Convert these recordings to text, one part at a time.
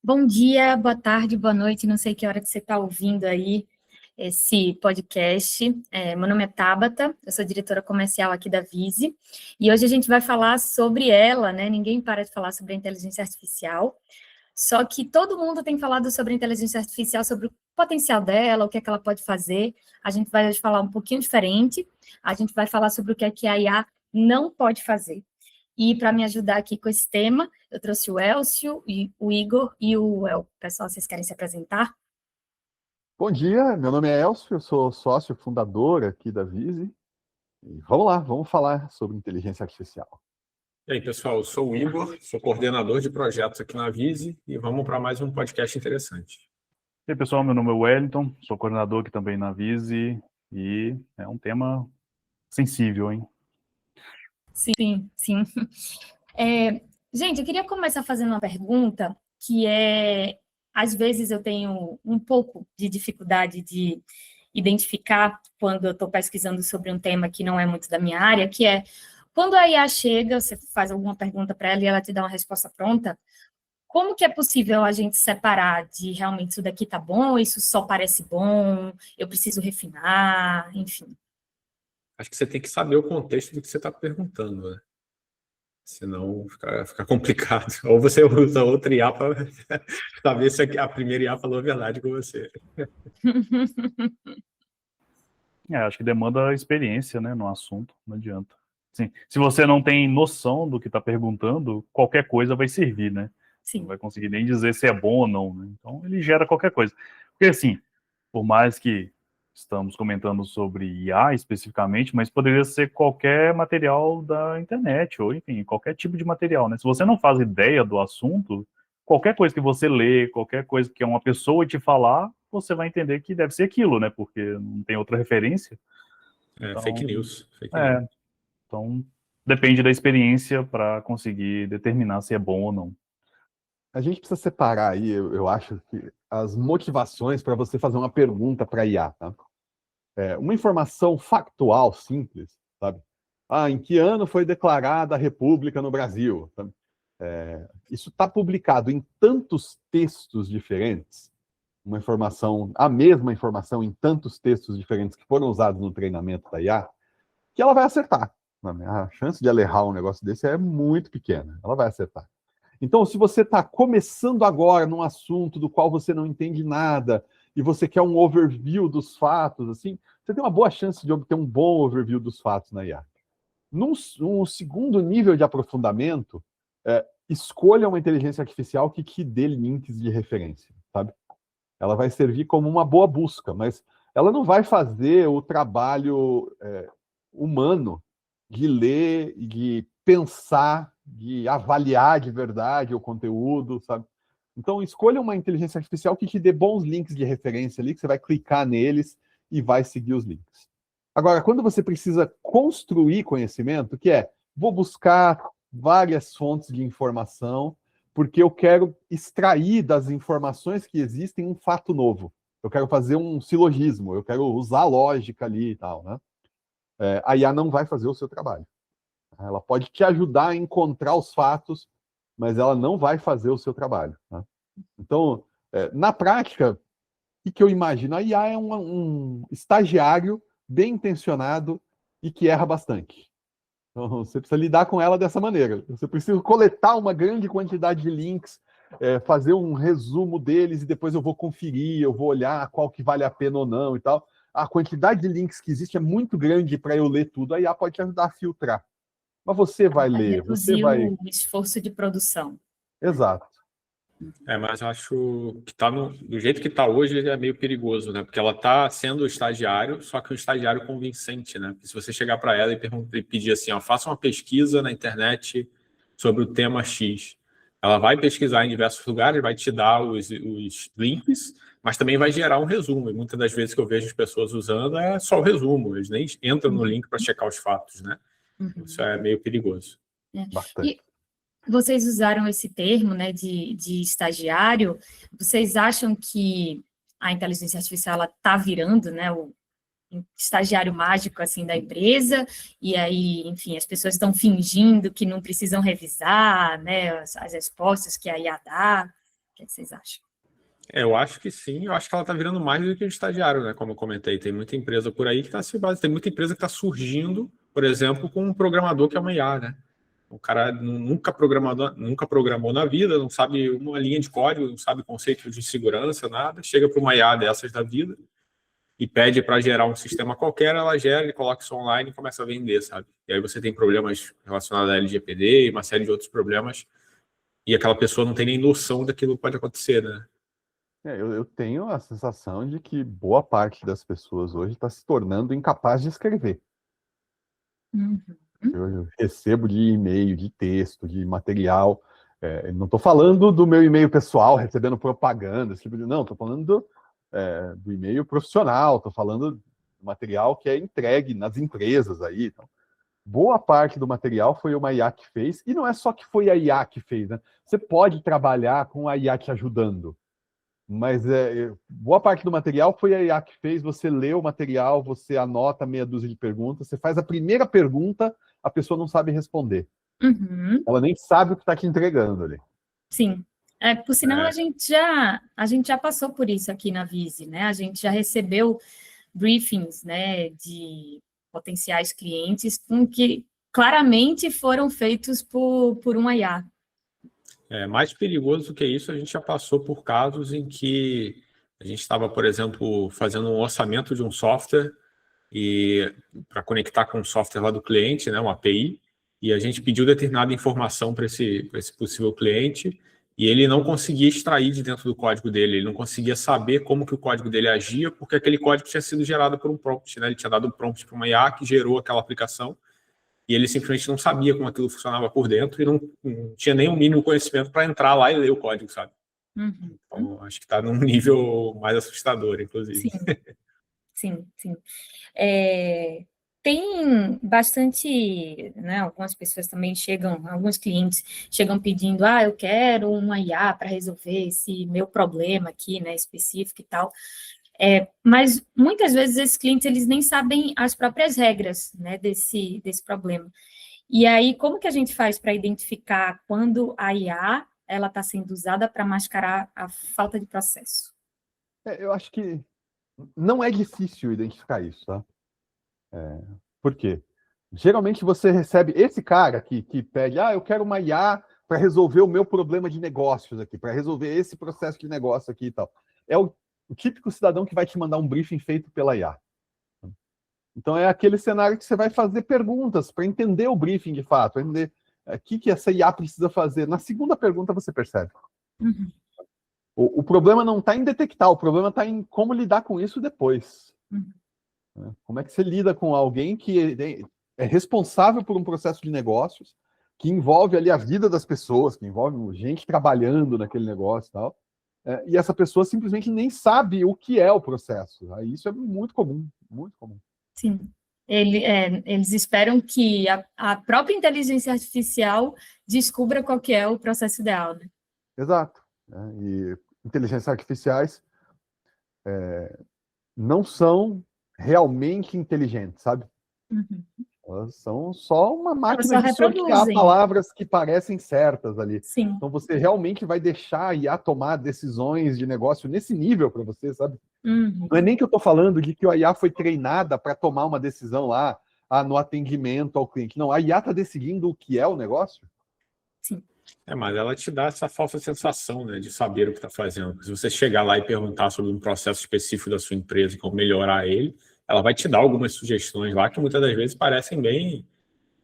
Bom dia, boa tarde, boa noite, não sei que hora que você está ouvindo aí esse podcast. Meu nome é Tabata, eu sou diretora comercial aqui da Vise, e hoje a gente vai falar sobre ela, né? Ninguém para de falar sobre a inteligência artificial, só que todo mundo tem falado sobre a inteligência artificial, sobre o potencial dela, o que é que ela pode fazer. A gente vai hoje falar um pouquinho diferente, a gente vai falar sobre o que é que a IA não pode fazer. E para me ajudar aqui com esse tema, eu trouxe o Elcio, o Igor e o El. Pessoal, vocês querem se apresentar? Bom dia, meu nome é Elcio, eu sou sócio fundador aqui da Vise. E vamos lá, vamos falar sobre inteligência artificial. E aí, pessoal, eu sou o Igor, sou coordenador de projetos aqui na Vise e vamos para mais um podcast interessante. E aí, pessoal, meu nome é Wellington, sou coordenador aqui também na Vise e é um tema sensível, hein? Sim, sim. Gente, eu queria começar fazendo uma pergunta que às vezes eu tenho um pouco de dificuldade de identificar quando eu estou pesquisando sobre um tema que não é muito da minha área, que é quando a IA chega, você faz alguma pergunta para ela e ela te dá uma resposta pronta. Como que é possível a gente separar de realmente isso daqui tá bom, isso só parece bom, eu preciso refinar, enfim. Acho que você tem que saber o contexto do que você está perguntando, né? Senão fica complicado. Ou você usa outra IA para saber se a primeira IA falou a verdade com você. Acho que demanda experiência, né, no assunto, não adianta. Sim, se você não tem noção do que está perguntando, qualquer coisa vai servir, né? Você não Sim, vai conseguir nem dizer se é bom ou não, né? Então, ele gera qualquer coisa. Porque, assim, por mais que estamos comentando sobre IA especificamente, mas poderia ser qualquer material da internet, ou, enfim, qualquer tipo de material, né? Se você não faz ideia do assunto, qualquer coisa que você lê, qualquer coisa que uma pessoa te falar, você vai entender que deve ser aquilo, né? Porque não tem outra referência. Fake Então, news. Fake news. é, então depende da experiência para conseguir determinar se é bom ou não. A gente precisa separar aí, eu acho, que as motivações para você fazer uma pergunta para a IA, tá? Uma informação factual simples, sabe? Em que ano foi declarada a República no Brasil? Sabe? Isso está publicado em tantos textos diferentes, a mesma informação em tantos textos diferentes que foram usados no treinamento da IA, que ela vai acertar. A chance de ela errar um negócio desse é muito pequena. Ela vai acertar. Então, se você está começando agora num assunto do qual você não entende nada e você quer um overview dos fatos, assim, você tem uma boa chance de obter um bom overview dos fatos na IA. Num segundo nível de aprofundamento, escolha uma inteligência artificial que te dê links de referência, sabe? Ela vai servir como uma boa busca, mas ela não vai fazer o trabalho humano de ler, de pensar, de avaliar de verdade o conteúdo, sabe? Então, escolha uma inteligência artificial que te dê bons links de referência ali, que você vai clicar neles e vai seguir os links. Agora, quando você precisa construir conhecimento, que vou buscar várias fontes de informação, porque eu quero extrair das informações que existem um fato novo. Eu quero fazer um silogismo, eu quero usar a lógica ali e tal, né? A IA não vai fazer o seu trabalho. Ela pode te ajudar a encontrar os fatos, mas ela não vai fazer o seu trabalho. Né? Então, na prática, o que eu imagino? A IA é um estagiário bem intencionado e que erra bastante. Então, você precisa lidar com ela dessa maneira. Você precisa coletar uma grande quantidade de links, fazer um resumo deles e depois eu vou conferir, eu vou olhar qual que vale a pena ou não e tal. A quantidade de links que existe é muito grande para eu ler tudo. A IA pode te ajudar a filtrar. Mas você vai vai ler, você reduzir vai. o esforço de produção. Exato. Mas eu acho que do jeito que está hoje é meio perigoso, né? Porque ela está sendo estagiário, só que um estagiário convincente, né? Porque se você chegar para ela e pedir assim, ó, faça uma pesquisa na internet sobre o tema X, ela vai pesquisar em diversos lugares, vai te dar os links, mas também vai gerar um resumo. E muitas das vezes que eu vejo as pessoas usando é só o resumo, eles nem entram no link para checar os fatos, né? Uhum. Isso é meio perigoso. Bastante. E vocês usaram esse termo, né, de estagiário. Vocês acham que a inteligência artificial está virando, né, o estagiário mágico assim da empresa? E aí, enfim, as pessoas estão fingindo que não precisam revisar, né, as respostas que a IA dá. O que vocês acham? Eu acho que sim, eu acho que ela está virando mais do que o estagiário, né? Como eu comentei, tem muita empresa por aí que está se baseando, tem muita empresa que está surgindo, por exemplo, com um programador que é uma IA, né? O cara nunca programou na vida, não sabe uma linha de código, não sabe conceito de segurança, nada, chega para uma IA dessas da vida e pede para gerar um sistema qualquer, ela gera, ele coloca isso online e começa a vender, sabe? E aí você tem problemas relacionados à LGPD e uma série de outros problemas, e aquela pessoa não tem nem noção daquilo que pode acontecer, né? Eu tenho a sensação de que boa parte das pessoas hoje está se tornando incapaz de escrever. Uhum. Eu recebo de e-mail, de texto, de material. Não estou falando do meu e-mail pessoal, recebendo propaganda, esse tipo de... Não, estou falando do e-mail profissional, estou falando do material que é entregue nas empresas aí. Então, boa parte do material foi uma IA que fez, e não é só que foi a IA que fez, né? Você pode trabalhar com a IA te ajudando, mas boa parte do material foi a IA que fez. Você lê o material, você anota meia dúzia de perguntas, você faz a primeira pergunta, a pessoa não sabe responder. Uhum. Ela nem sabe o que está te entregando ali. Sim. Por sinal, a gente já passou por isso aqui na Vise, né? A gente já recebeu briefings, né, de potenciais clientes com que claramente foram feitos por uma IA. Mais perigoso do que isso, a gente já passou por casos em que a gente estava, por exemplo, fazendo um orçamento de um software e para conectar com o software lá do cliente, né, uma API, e a gente pediu determinada informação para esse possível cliente e ele não conseguia extrair de dentro do código dele, ele não conseguia saber como que o código dele agia, porque aquele código tinha sido gerado por um prompt, né? Ele tinha dado um prompt para uma IA que gerou aquela aplicação, e ele simplesmente não sabia como aquilo funcionava por dentro e não tinha nem o mínimo conhecimento para entrar lá e ler o código, sabe? Uhum. Então, acho que está num nível mais assustador, inclusive. Sim. Tem bastante, né, algumas pessoas também chegam, alguns clientes chegam pedindo, eu quero uma IA para resolver esse meu problema aqui, né, específico e tal. Mas muitas vezes esses clientes eles nem sabem as próprias regras, né, desse problema. E aí, como que a gente faz para identificar quando a IA ela está sendo usada para mascarar a falta de processo? Eu acho que não é difícil identificar isso, tá? Por quê? Geralmente você recebe esse cara que pede, eu quero uma IA para resolver o meu problema de negócios aqui, para resolver esse processo de negócio aqui e tal. É o típico cidadão que vai te mandar um briefing feito pela IA. Então é aquele cenário que você vai fazer perguntas para entender o briefing de fato, entender o que essa IA precisa fazer. Na segunda pergunta você percebe. Uhum. O problema não está em detectar, o problema está em como lidar com isso depois. Uhum. Como é que você lida com alguém que é responsável por um processo de negócios, que envolve ali a vida das pessoas, que envolve gente trabalhando naquele negócio e tal, e essa pessoa simplesmente nem sabe o que é o processo. Aí isso é muito comum, muito comum. Sim. Eles esperam que a própria inteligência artificial descubra qual que é o processo ideal, né? Exato. E inteligências artificiais não são realmente inteligentes, sabe? Uhum. Elas são só uma Elas máquina só de sortear reproduzem. palavras que parecem certas ali. Sim. Então você realmente vai deixar a IA tomar decisões de negócio nesse nível para você, sabe? Uhum. Não é nem que eu estou falando de que a IA foi treinada para tomar uma decisão lá no atendimento ao cliente. Não, a IA está decidindo o que é o negócio. Sim. Mas ela te dá essa falsa sensação, né, de saber o que está fazendo. Se você chegar lá e perguntar sobre um processo específico da sua empresa e como melhorar ele, ela vai te dar algumas sugestões lá que muitas das vezes parecem bem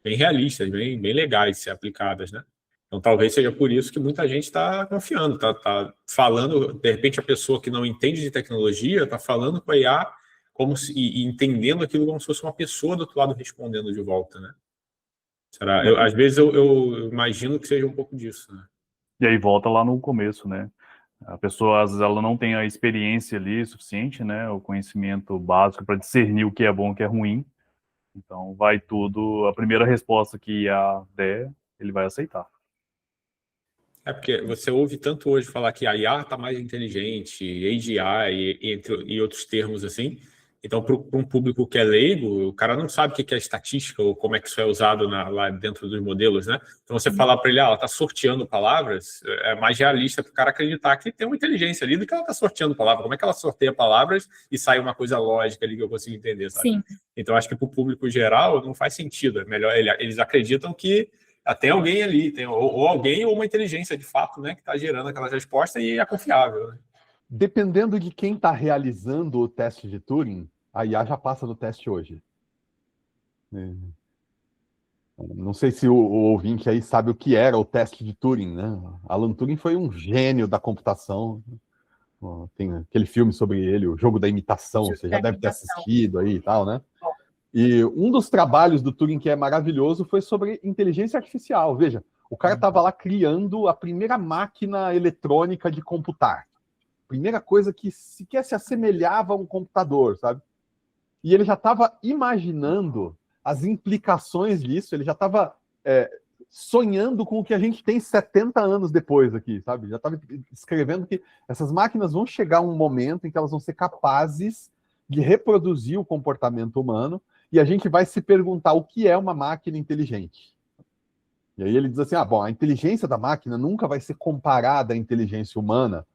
realistas, bem legais de ser aplicadas, né? Então, talvez seja por isso que muita gente está confiando, está falando, de repente, a pessoa que não entende de tecnologia está falando com a IA e entendendo aquilo como se fosse uma pessoa do outro lado respondendo de volta, né? Às vezes eu imagino que seja um pouco disso, né? E aí volta lá no começo, né? A pessoa, às vezes, ela não tem a experiência ali suficiente, né? O conhecimento básico para discernir o que é bom e o que é ruim. Então, vai tudo... A primeira resposta que a der, ele vai aceitar. Porque você ouve tanto hoje falar que a IA está mais inteligente, AGI e outros termos assim, Então, para um público que é leigo, o cara não sabe o que é estatística ou como é que isso é usado lá dentro dos modelos, né? Então, você falar para ele, ela está sorteando palavras, é mais realista para o cara acreditar que tem uma inteligência ali do que ela está sorteando palavras. Como é que ela sorteia palavras e sai uma coisa lógica ali que eu consigo entender, sabe? Sim. Então, acho que para o público geral não faz sentido. É melhor, eles acreditam que tem alguém ali, ou alguém ou uma inteligência de fato, né, que está gerando aquela resposta e é confiável, né? Dependendo de quem está realizando o teste de Turing, a IA já passa no teste hoje. Não sei se o ouvinte aí sabe o que era o teste de Turing, né? Alan Turing foi um gênio da computação. Tem aquele filme sobre ele, o Jogo da Imitação, você já deve ter assistido aí e tal, né? E um dos trabalhos do Turing que é maravilhoso foi sobre inteligência artificial. Veja, o cara estava lá criando a primeira máquina eletrônica de computar. Primeira coisa que sequer se assemelhava a um computador, sabe? E ele já estava imaginando as implicações disso, ele já estava sonhando com o que a gente tem 70 anos depois aqui, sabe? Já estava escrevendo que essas máquinas vão chegar a um momento em que elas vão ser capazes de reproduzir o comportamento humano e a gente vai se perguntar o que é uma máquina inteligente. E aí ele diz assim, bom, a inteligência da máquina nunca vai ser comparada à inteligência humana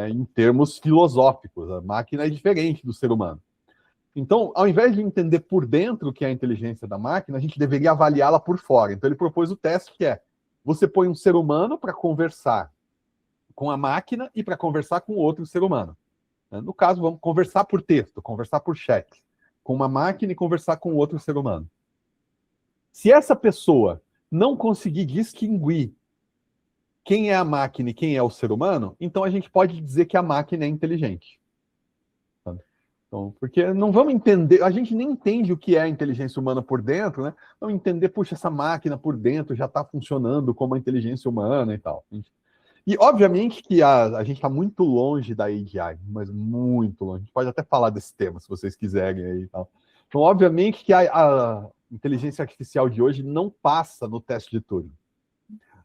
em termos filosóficos. A máquina é diferente do ser humano. Então, ao invés de entender por dentro o que é a inteligência da máquina, a gente deveria avaliá-la por fora. Então, ele propôs o teste que é, você põe um ser humano para conversar com a máquina e para conversar com outro ser humano. No caso, vamos conversar por texto, conversar por chat, com uma máquina e conversar com outro ser humano. Se essa pessoa não conseguir distinguir quem é a máquina e quem é o ser humano, então a gente pode dizer que a máquina é inteligente. Então, porque não vamos entender, a gente nem entende o que é a inteligência humana por dentro, né? Vamos entender, puxa, essa máquina por dentro já está funcionando como a inteligência humana e tal. E, obviamente, que a gente está muito longe da AGI, mas muito longe. A gente pode até falar desse tema, se vocês quiserem aí e tal. Então, obviamente que a inteligência artificial de hoje não passa no teste de Turing.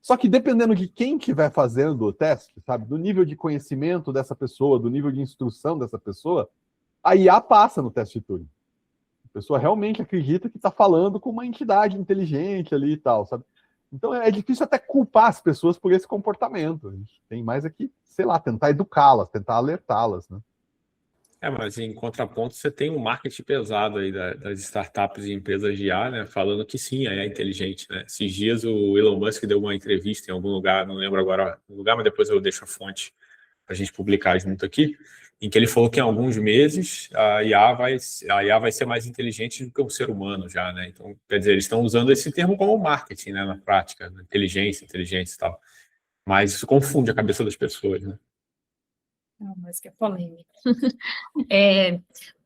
Só que dependendo de quem estiver fazendo o teste, sabe, do nível de conhecimento dessa pessoa, do nível de instrução dessa pessoa, a IA passa no teste de Turing. A pessoa realmente acredita que está falando com uma entidade inteligente ali e tal, sabe? Então é difícil até culpar as pessoas por esse comportamento. A gente tem mais aqui, sei lá, tentar educá-las, tentar alertá-las, né? Mas em contraponto, você tem um marketing pesado aí das startups e empresas de IA, né, falando que sim, é inteligente, né? Esses dias o Elon Musk deu uma entrevista em algum lugar, não lembro agora o lugar, mas depois eu deixo a fonte para a gente publicar junto aqui, em que ele falou que em alguns meses a IA vai ser mais inteligente do que um ser humano já, né? Então, quer dizer, eles estão usando esse termo como marketing, né, na prática, né? Inteligência e tal. Mas isso confunde a cabeça das pessoas, né? Mas que é polêmico.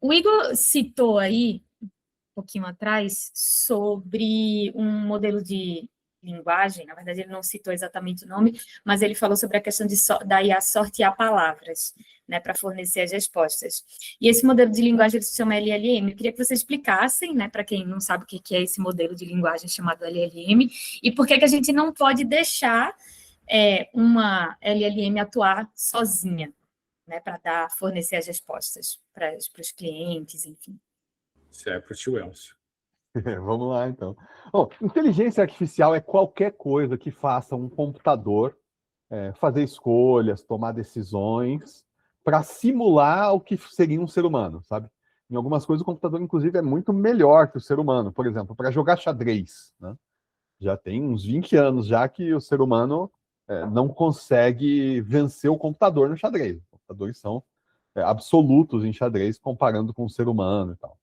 O Igor citou aí, um pouquinho atrás, sobre um modelo de linguagem, na verdade ele não citou exatamente o nome, mas ele falou sobre a questão da IA sortear palavras, né, para fornecer as respostas. E esse modelo de linguagem ele se chama LLM. Eu queria que vocês explicassem, né, para quem não sabe o que é esse modelo de linguagem chamado LLM, e por que a gente não pode deixar uma LLM atuar sozinha, né, para fornecer as respostas para os clientes, enfim. Isso é para o tio Elcio. Vamos lá, então. Bom, inteligência artificial é qualquer coisa que faça um computador fazer escolhas, tomar decisões, para simular o que seria um ser humano, sabe? Em algumas coisas o computador, inclusive, é muito melhor que o ser humano. Por exemplo, para jogar xadrez, né? Já tem uns 20 anos já que o ser humano não consegue vencer o computador no xadrez. Os computadores são absolutos em xadrez comparando com o ser humano e tal.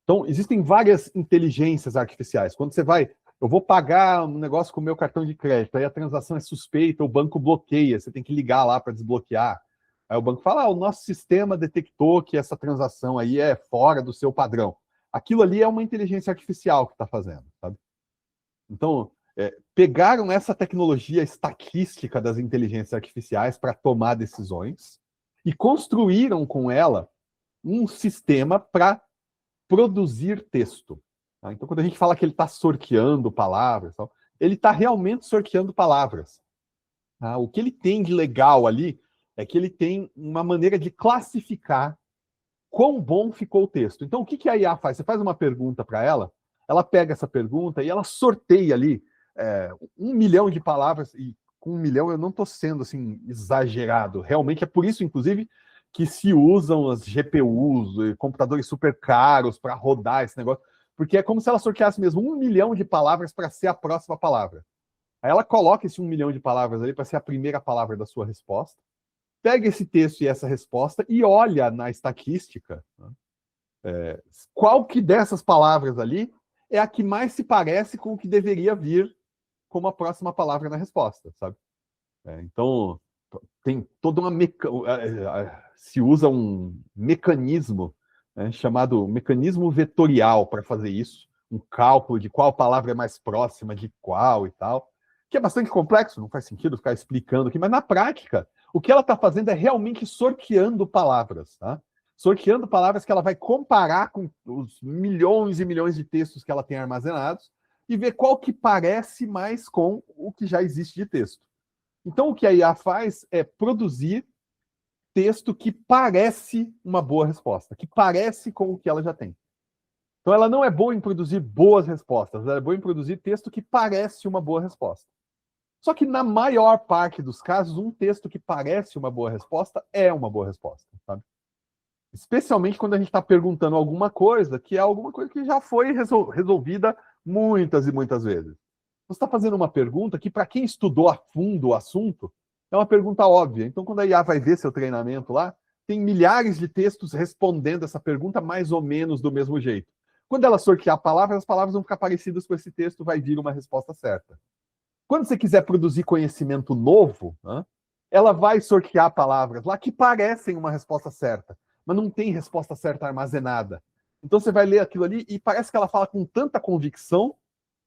Então, existem várias inteligências artificiais. Quando você vai, eu vou pagar um negócio com o meu cartão de crédito, aí a transação é suspeita, o banco bloqueia, você tem que ligar lá para desbloquear. Aí o banco fala, o nosso sistema detectou que essa transação aí é fora do seu padrão. Aquilo ali é uma inteligência artificial que está fazendo, sabe? Então, pegaram essa tecnologia estatística das inteligências artificiais para tomar decisões e construíram com ela um sistema para produzir texto. Tá? Então, quando a gente fala que ele está sorteando palavras, ele está realmente sorteando palavras. Tá? O que ele tem de legal ali é que ele tem uma maneira de classificar quão bom ficou o texto. Então, o que a IA faz? Você faz uma pergunta para ela pega essa pergunta e ela sorteia ali 1 milhão de palavras, e com 1 milhão eu não estou sendo assim exagerado. Realmente é por isso, inclusive, que se usam as GPUs, computadores super caros para rodar esse negócio, porque é como se ela sorteasse mesmo 1 milhão de palavras para ser a próxima palavra. Aí ela coloca esse 1 milhão de palavras ali para ser a primeira palavra da sua resposta, pega esse texto e essa resposta e olha na estatística, né, qual que dessas palavras ali é a que mais se parece com o que deveria vir como a próxima palavra na resposta, sabe? Então, tem toda uma se usa um mecanismo, né, chamado mecanismo vetorial para fazer isso, um cálculo de qual palavra é mais próxima de qual e tal, que é bastante complexo, não faz sentido ficar explicando aqui, mas na prática, o que ela está fazendo é realmente sorteando palavras, tá? Sorteando palavras que ela vai comparar com os milhões e milhões de textos que ela tem armazenados e ver qual que parece mais com o que já existe de texto. Então, o que a IA faz é produzir texto que parece uma boa resposta, que parece com o que ela já tem. Então, ela não é boa em produzir boas respostas, ela é boa em produzir texto que parece uma boa resposta. Só que, na maior parte dos casos, um texto que parece uma boa resposta é uma boa resposta, sabe? Especialmente quando a gente está perguntando alguma coisa que é alguma coisa que já foi resolvida muitas e muitas vezes. Você está fazendo uma pergunta que, para quem estudou a fundo o assunto, é uma pergunta óbvia. Então, quando a IA vai ver seu treinamento lá, tem milhares de textos respondendo essa pergunta mais ou menos do mesmo jeito. Quando ela sortear palavras, as palavras vão ficar parecidas com esse texto, vai vir uma resposta certa. Quando você quiser produzir conhecimento novo, né, ela vai sortear palavras lá que parecem uma resposta certa, mas não tem resposta certa armazenada. Então você vai ler aquilo ali e parece que ela fala com tanta convicção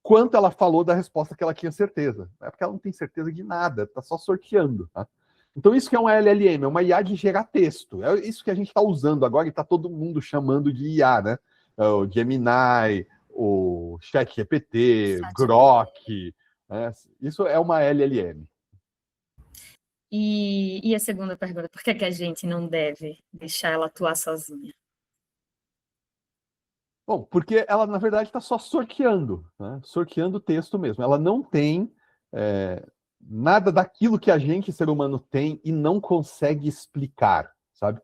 quanto ela falou da resposta que ela tinha certeza. É porque ela não tem certeza de nada, está só sorteando. Tá? Então isso que é uma LLM, é uma IA de gerar texto. É isso que a gente está usando agora e está todo mundo chamando de IA, né? O Gemini, o ChatGPT, Grok. Isso é uma LLM. E a segunda pergunta, por que a gente não deve deixar ela atuar sozinha? Bom, porque ela, na verdade, está só sorteando, né? Sorteando o texto mesmo. Ela não tem nada daquilo que a gente, ser humano, tem e não consegue explicar, sabe?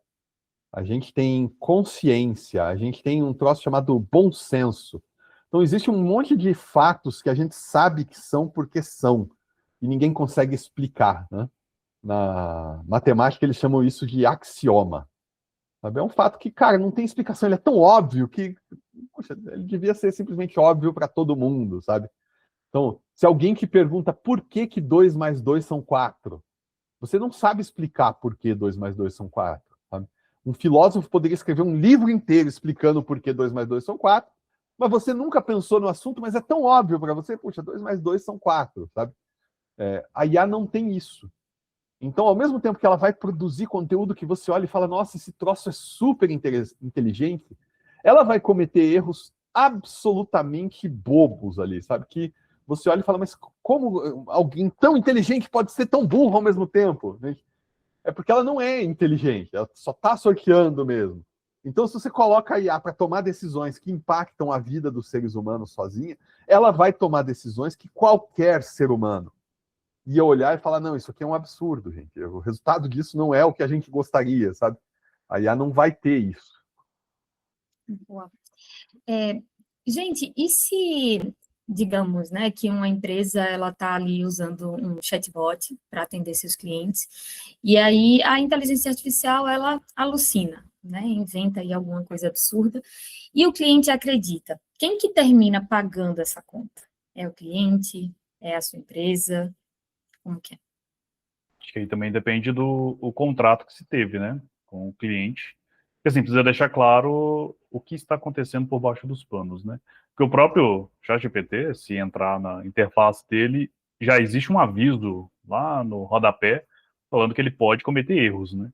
A gente tem consciência, a gente tem um troço chamado bom senso. Então, existe um monte de fatos que a gente sabe que são porque são, e ninguém consegue explicar, né? Na matemática, eles chamam isso de axioma. Sabe? É um fato que, cara, não tem explicação, ele é tão óbvio que, poxa, ele devia ser simplesmente óbvio para todo mundo, sabe? Então, se alguém te pergunta por que 2 mais 2 são 4, você não sabe explicar por que 2 mais 2 são 4. Sabe? Um filósofo poderia escrever um livro inteiro explicando por que 2 mais 2 são 4, mas você nunca pensou no assunto, mas é tão óbvio para você, puxa, 2 mais 2 são 4, sabe? A IA não tem isso. Então, ao mesmo tempo que ela vai produzir conteúdo que você olha e fala, nossa, esse troço é super inteligente, ela vai cometer erros absolutamente bobos ali, sabe? Que você olha e fala, mas como alguém tão inteligente pode ser tão burro ao mesmo tempo? É porque ela não é inteligente, ela só está sorteando mesmo. Então, se você coloca a IA para tomar decisões que impactam a vida dos seres humanos sozinha, ela vai tomar decisões que qualquer ser humano ia olhar e falar, não, isso aqui é um absurdo, gente. O resultado disso não é o que a gente gostaria, sabe? A IA não vai ter isso. Gente, e se, digamos, né, que uma empresa ela está ali usando um chatbot para atender seus clientes, e aí a inteligência artificial, ela alucina, né, inventa aí alguma coisa absurda, e o cliente acredita. Quem que termina pagando essa conta? É o cliente? É a sua empresa? Como que é? Acho que aí também depende do contrato que se teve, né, com o cliente. Porque assim, precisa deixar claro o que está acontecendo por baixo dos panos, né? Porque o próprio ChatGPT, se entrar na interface dele, já existe um aviso lá no rodapé falando que ele pode cometer erros, né?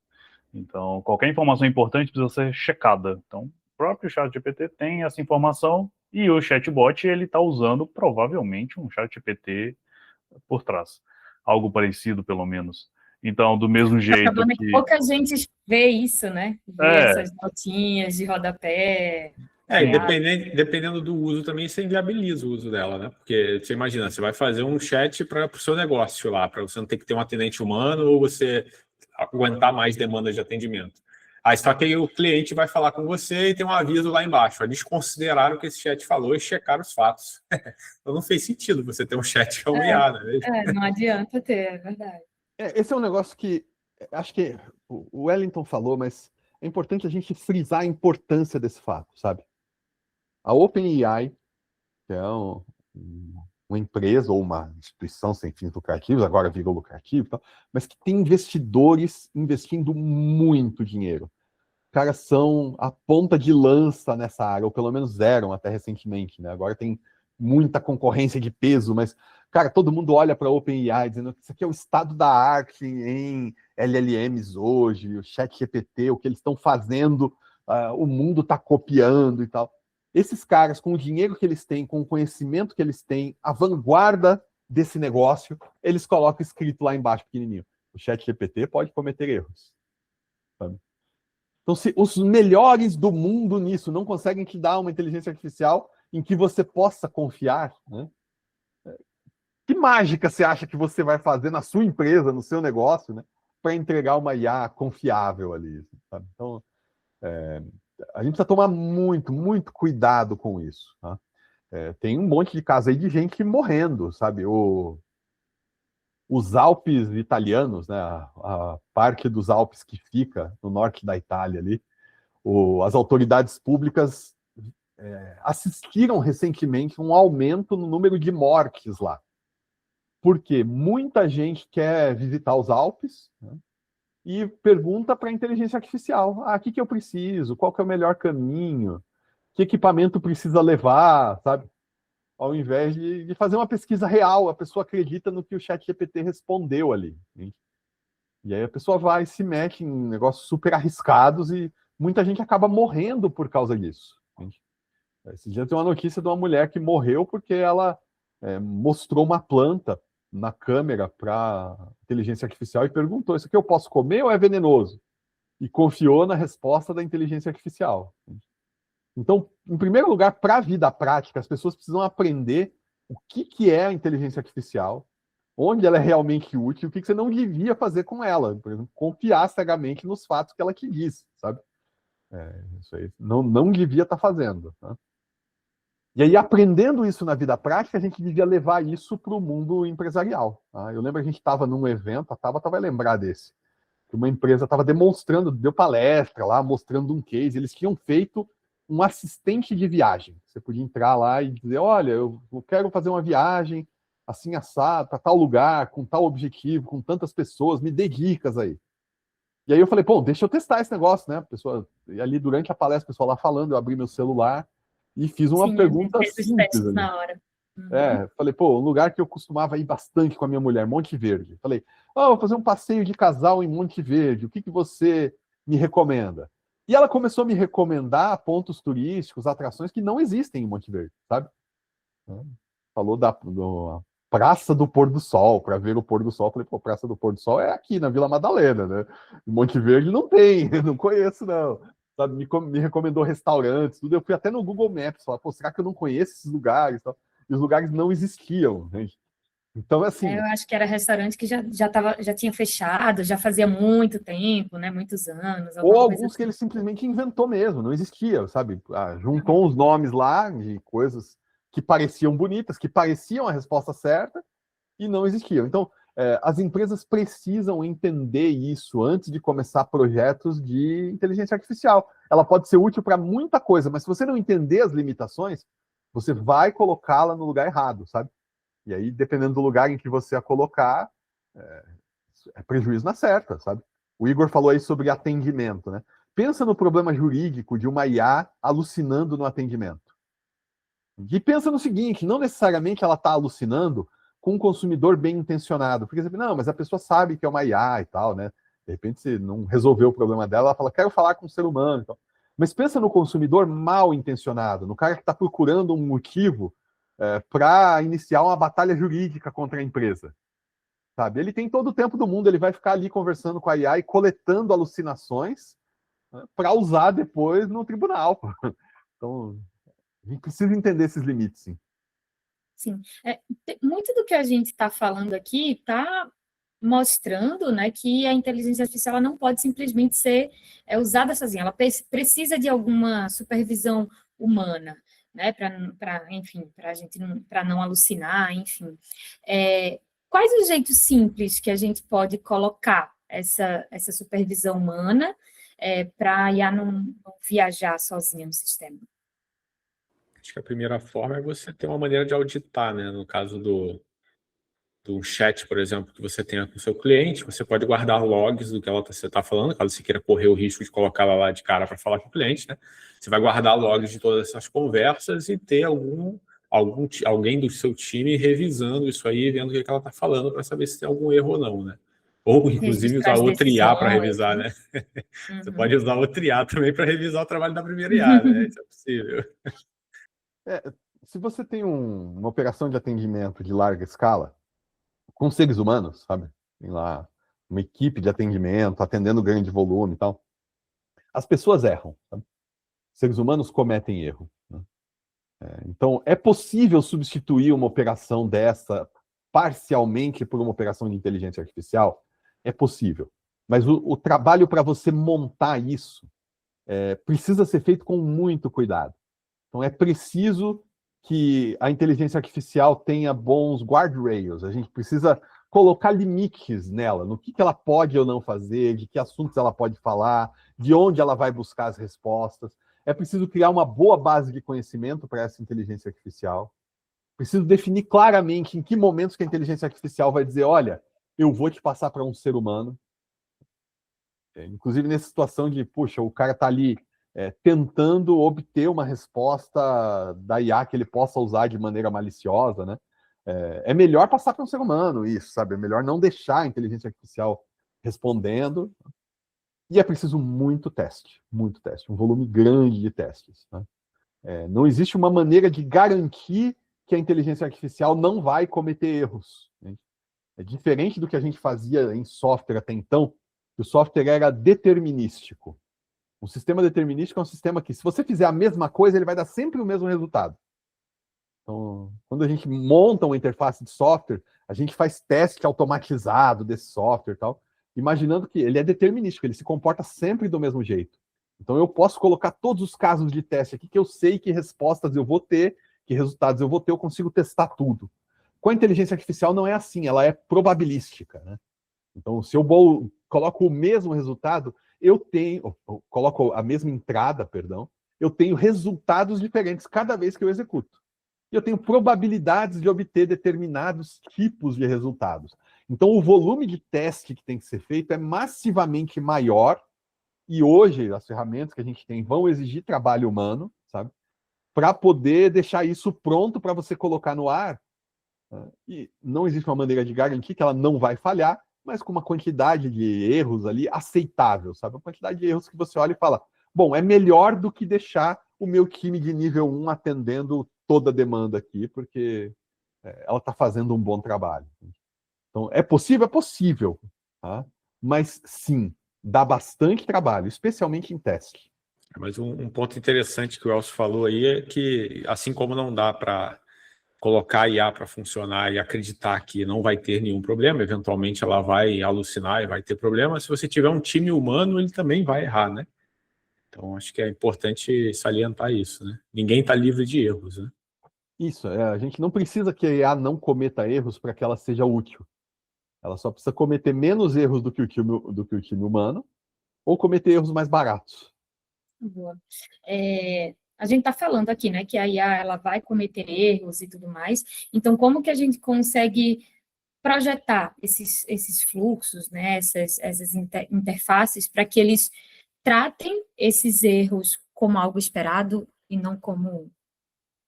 Então, qualquer informação importante precisa ser checada. Então, o próprio ChatGPT tem essa informação e o chatbot, ele está usando provavelmente um ChatGPT por trás. Algo parecido, pelo menos. Então, do mesmo jeito que pouca gente ver isso, né? Ver essas notinhas de rodapé. E dependendo do uso também, você inviabiliza o uso dela, né? Porque você imagina, você vai fazer um chat para o seu negócio lá, para você não ter que ter um atendente humano ou você aguentar mais demandas de atendimento. Aí só que aí o cliente vai falar com você e tem um aviso lá embaixo. Eles consideraram o que esse chat falou e checaram os fatos. Então não fez sentido você ter um chat que é um IA, né? Não adianta ter, é verdade. Esse é um negócio que acho que o Wellington falou, mas é importante a gente frisar a importância desse fato, sabe? A OpenAI, que é uma empresa ou uma instituição sem fins lucrativos, agora virou lucrativo, mas que tem investidores investindo muito dinheiro. Os caras são a ponta de lança nessa área, ou pelo menos eram até recentemente, né? Agora tem muita concorrência de peso, mas, cara, todo mundo olha para a OpenAI dizendo que isso aqui é o estado da arte em LLMs hoje, o ChatGPT, o que eles estão fazendo, o mundo está copiando e tal. Esses caras, com o dinheiro que eles têm, com o conhecimento que eles têm, a vanguarda desse negócio, eles colocam escrito lá embaixo, pequenininho. O ChatGPT pode cometer erros. Sabe? Então, se os melhores do mundo nisso não conseguem te dar uma inteligência artificial em que você possa confiar, né? Que mágica você acha que você vai fazer na sua empresa, no seu negócio, né, para entregar uma IA confiável ali? Sabe? Então, a gente precisa tomar muito, muito cuidado com isso. Tá? Tem um monte de casos aí de gente morrendo, sabe? Os Alpes italianos, né? A parte dos Alpes que fica no norte da Itália ali, as autoridades públicas assistiram recentemente um aumento no número de mortes lá. Porque muita gente quer visitar os Alpes, né, e pergunta para a inteligência artificial: o que eu preciso? Qual que é o melhor caminho? Que equipamento precisa levar, sabe? Ao invés de fazer uma pesquisa real, a pessoa acredita no que o ChatGPT respondeu ali. Hein? E aí a pessoa vai e se mete em negócios super arriscados e muita gente acaba morrendo por causa disso. Hein? Esse dia tem uma notícia de uma mulher que morreu porque ela mostrou uma planta na câmera para inteligência artificial e perguntou: isso aqui eu posso comer ou é venenoso? E confiou na resposta da inteligência artificial. Então, em primeiro lugar, para a vida prática, as pessoas precisam aprender o que é a inteligência artificial, onde ela é realmente útil, o que você não devia fazer com ela. Por exemplo, confiar cegamente nos fatos que ela te diz, sabe? Isso aí não devia estar fazendo. Tá? E aí, aprendendo isso na vida prática, a gente devia levar isso para o mundo empresarial. Tá? Eu lembro que a gente estava num evento, a Tabata vai lembrar desse, que uma empresa estava demonstrando, deu palestra lá, mostrando um case, eles tinham feito um assistente de viagem. Você podia entrar lá e dizer: olha, eu quero fazer uma viagem assim assado, para tal lugar, com tal objetivo, com tantas pessoas, me dê dicas aí. E aí eu falei: bom, deixa eu testar esse negócio, né? E ali durante a palestra, o pessoal lá falando, eu abri meu celular e fiz uma pergunta simples. Na hora. Falei: pô, um lugar que eu costumava ir bastante com a minha mulher, Monte Verde. Falei: vou fazer um passeio de casal em Monte Verde, o que você me recomenda? E ela começou a me recomendar pontos turísticos, atrações que não existem em Monte Verde, sabe? Falou da Praça do Pôr do Sol, para ver o pôr do sol. Falei: pô, Praça do Pôr do Sol é aqui, na Vila Madalena, né? Em Monte Verde não tem, não conheço, não. Sabe? Me recomendou restaurantes, tudo. Eu fui até no Google Maps, falar: pô, será que eu não conheço esses lugares? E os lugares não existiam, né? Então, assim... eu acho que era restaurante que já tinha fechado, já fazia muito tempo, né? Muitos anos. Ou alguns que ele simplesmente inventou mesmo, não existia, sabe? Juntou uns nomes lá de coisas que pareciam bonitas, que pareciam a resposta certa e não existiam. Então, as empresas precisam entender isso antes de começar projetos de inteligência artificial. Ela pode ser útil para muita coisa, mas se você não entender as limitações, você vai colocá-la no lugar errado, sabe? E aí, dependendo do lugar em que você a colocar, é prejuízo na certa, sabe? O Igor falou aí sobre atendimento, né? Pensa no problema jurídico de uma IA alucinando no atendimento. E pensa no seguinte: não necessariamente ela está alucinando com um consumidor bem intencionado. Porque, não, mas a pessoa sabe que é uma IA e tal, né? De repente, se não resolveu o problema dela, ela fala: quero falar com um ser humano. Então. Mas pensa no consumidor mal intencionado, no cara que está procurando um motivo para iniciar uma batalha jurídica contra a empresa. sabe? Ele tem todo o tempo do mundo, ele vai ficar ali conversando com a IA e coletando alucinações, né, para usar depois no tribunal. Então, a gente precisa entender esses limites, sim. Sim. Muito do que a gente está falando aqui está mostrando, né, que a inteligência artificial ela não pode simplesmente ser usada sozinha, ela precisa de alguma supervisão humana, né, enfim, para a gente para não alucinar, enfim. Quais os jeitos simples que a gente pode colocar essa supervisão humana para a IA não viajar sozinha no sistema? Acho que a primeira forma é você ter uma maneira de auditar, né? No caso do chat, por exemplo, que você tenha com o seu cliente, você pode guardar logs do que você está falando, caso você queira correr o risco de colocar ela lá de cara para falar com o cliente, né? Você vai guardar logs de todas essas conversas e ter alguém do seu time revisando isso aí, vendo o que ela está falando para saber se tem algum erro ou não, né? Ou, inclusive, Registrar usar as outra IA para decisões, revisar, né? né? Você Uhum. pode usar outra IA também para revisar o trabalho da primeira IA, né? Isso é possível. Se você tem uma operação de atendimento de larga escala, com seres humanos, sabe? Tem lá uma equipe de atendimento, atendendo grande volume e tal. As pessoas erram, sabe? Seres humanos cometem erro, né? Então, é possível substituir uma operação dessa parcialmente por uma operação de inteligência artificial? É possível. Mas o trabalho para você montar isso precisa ser feito com muito cuidado. Então, é preciso que a inteligência artificial tenha bons guardrails. A gente precisa colocar limites nela, no que ela pode ou não fazer, de que assuntos ela pode falar, de onde ela vai buscar as respostas. É preciso criar uma boa base de conhecimento para essa inteligência artificial. Preciso definir claramente em que momentos que a inteligência artificial vai dizer, olha, eu vou te passar para um ser humano. Inclusive nessa situação de, puxa, o cara está ali tentando obter uma resposta da IA que ele possa usar de maneira maliciosa, né? É melhor passar para um ser humano isso, sabe? É melhor não deixar a inteligência artificial respondendo. E é preciso muito teste, um volume grande de testes, né? Não existe uma maneira de garantir que a inteligência artificial não vai cometer erros, né? É diferente do que a gente fazia em software até então, que o software era determinístico. Um sistema determinístico é um sistema que, se você fizer a mesma coisa, ele vai dar sempre o mesmo resultado. Então, quando a gente monta uma interface de software, a gente faz teste automatizado desse software e tal, imaginando que ele é determinístico, ele se comporta sempre do mesmo jeito. Então, eu posso colocar todos os casos de teste aqui que eu sei que respostas eu vou ter, que resultados eu vou ter, eu consigo testar tudo. Com a inteligência artificial não é assim, ela é probabilística, né? Então, se eu coloco o mesmo resultado, eu coloco a mesma entrada, perdão, eu tenho resultados diferentes cada vez que eu executo. E eu tenho probabilidades de obter determinados tipos de resultados. Então, o volume de teste que tem que ser feito é massivamente maior, e hoje as ferramentas que a gente tem vão exigir trabalho humano, sabe? Para poder deixar isso pronto para você colocar no ar. E não existe uma maneira de garantir que ela não vai falhar, mas com uma quantidade de erros ali aceitável, sabe? Uma quantidade de erros que você olha e fala, bom, é melhor do que deixar o meu time de nível 1 atendendo toda a demanda aqui, porque ela está fazendo um bom trabalho. Então, é possível? É possível, tá? Mas sim, dá bastante trabalho, especialmente em teste. Mas um ponto interessante que o Elcio falou aí é que, assim como não dá para colocar a IA para funcionar e acreditar que não vai ter nenhum problema, eventualmente ela vai alucinar e vai ter problema, se você tiver um time humano, ele também vai errar, né? Então, acho que é importante salientar isso, né? Ninguém está livre de erros, né? Isso, a gente não precisa que a IA não cometa erros para que ela seja útil. Ela só precisa cometer menos erros do que o time humano, ou cometer erros mais baratos. Boa. A gente está falando aqui, né, que a IA ela vai cometer erros e tudo mais. Então, como que a gente consegue projetar esses fluxos, né, essas interfaces, para que eles tratem esses erros como algo esperado e não como,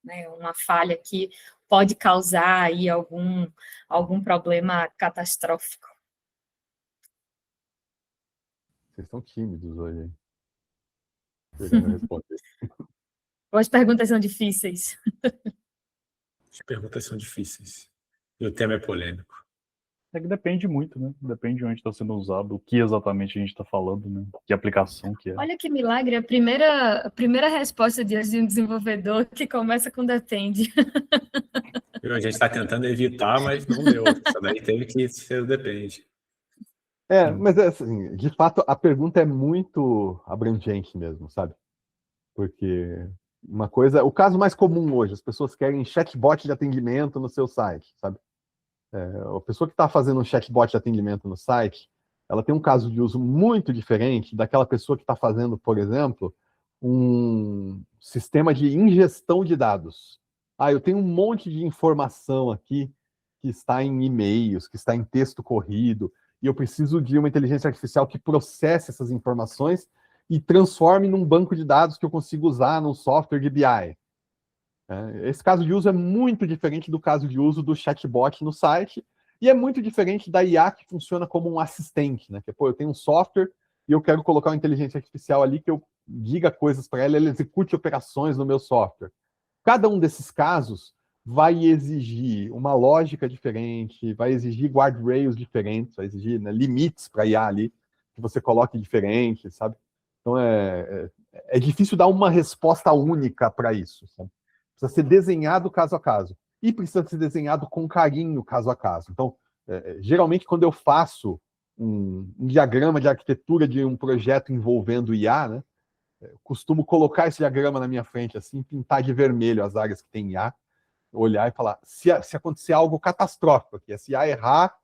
né, uma falha que pode causar aí algum problema catastrófico? Vocês estão tímidos hoje, hein? Querendo responder. As perguntas são difíceis. As perguntas são difíceis. E o tema é polêmico. É que depende muito, né? Depende de onde está sendo usado, o que exatamente a gente está falando, né? Que aplicação que é. Olha que milagre, a primeira resposta de um desenvolvedor que começa com depende. A gente está tentando evitar, mas não deu. Isso daí teve que ser depende. Mas assim, de fato, a pergunta é muito abrangente mesmo, sabe? Porque uma coisa, o caso mais comum hoje, as pessoas querem chatbot de atendimento no seu site, sabe? A pessoa que está fazendo um chatbot de atendimento no site, ela tem um caso de uso muito diferente daquela pessoa que está fazendo, por exemplo, um sistema de ingestão de dados. Eu tenho um monte de informação aqui que está em e-mails, que está em texto corrido, e eu preciso de uma inteligência artificial que processe essas informações e transforme num banco de dados que eu consigo usar num software de BI. Esse caso de uso é muito diferente do caso de uso do chatbot no site, e é muito diferente da IA que funciona como um assistente, né? Que, eu tenho um software e eu quero colocar uma inteligência artificial ali que eu diga coisas para ela execute operações no meu software. Cada um desses casos vai exigir uma lógica diferente, vai exigir guardrails diferentes, vai exigir, né, limites para IA ali, que você coloque diferente, sabe? Então é difícil dar uma resposta única para isso, sabe? Precisa ser desenhado caso a caso. E precisa ser desenhado com carinho caso a caso. Então, geralmente, quando eu faço um diagrama de arquitetura de um projeto envolvendo IA, né, eu costumo colocar esse diagrama na minha frente, assim, pintar de vermelho as áreas que tem IA, olhar e falar, se acontecer algo catastrófico aqui, se IA errar,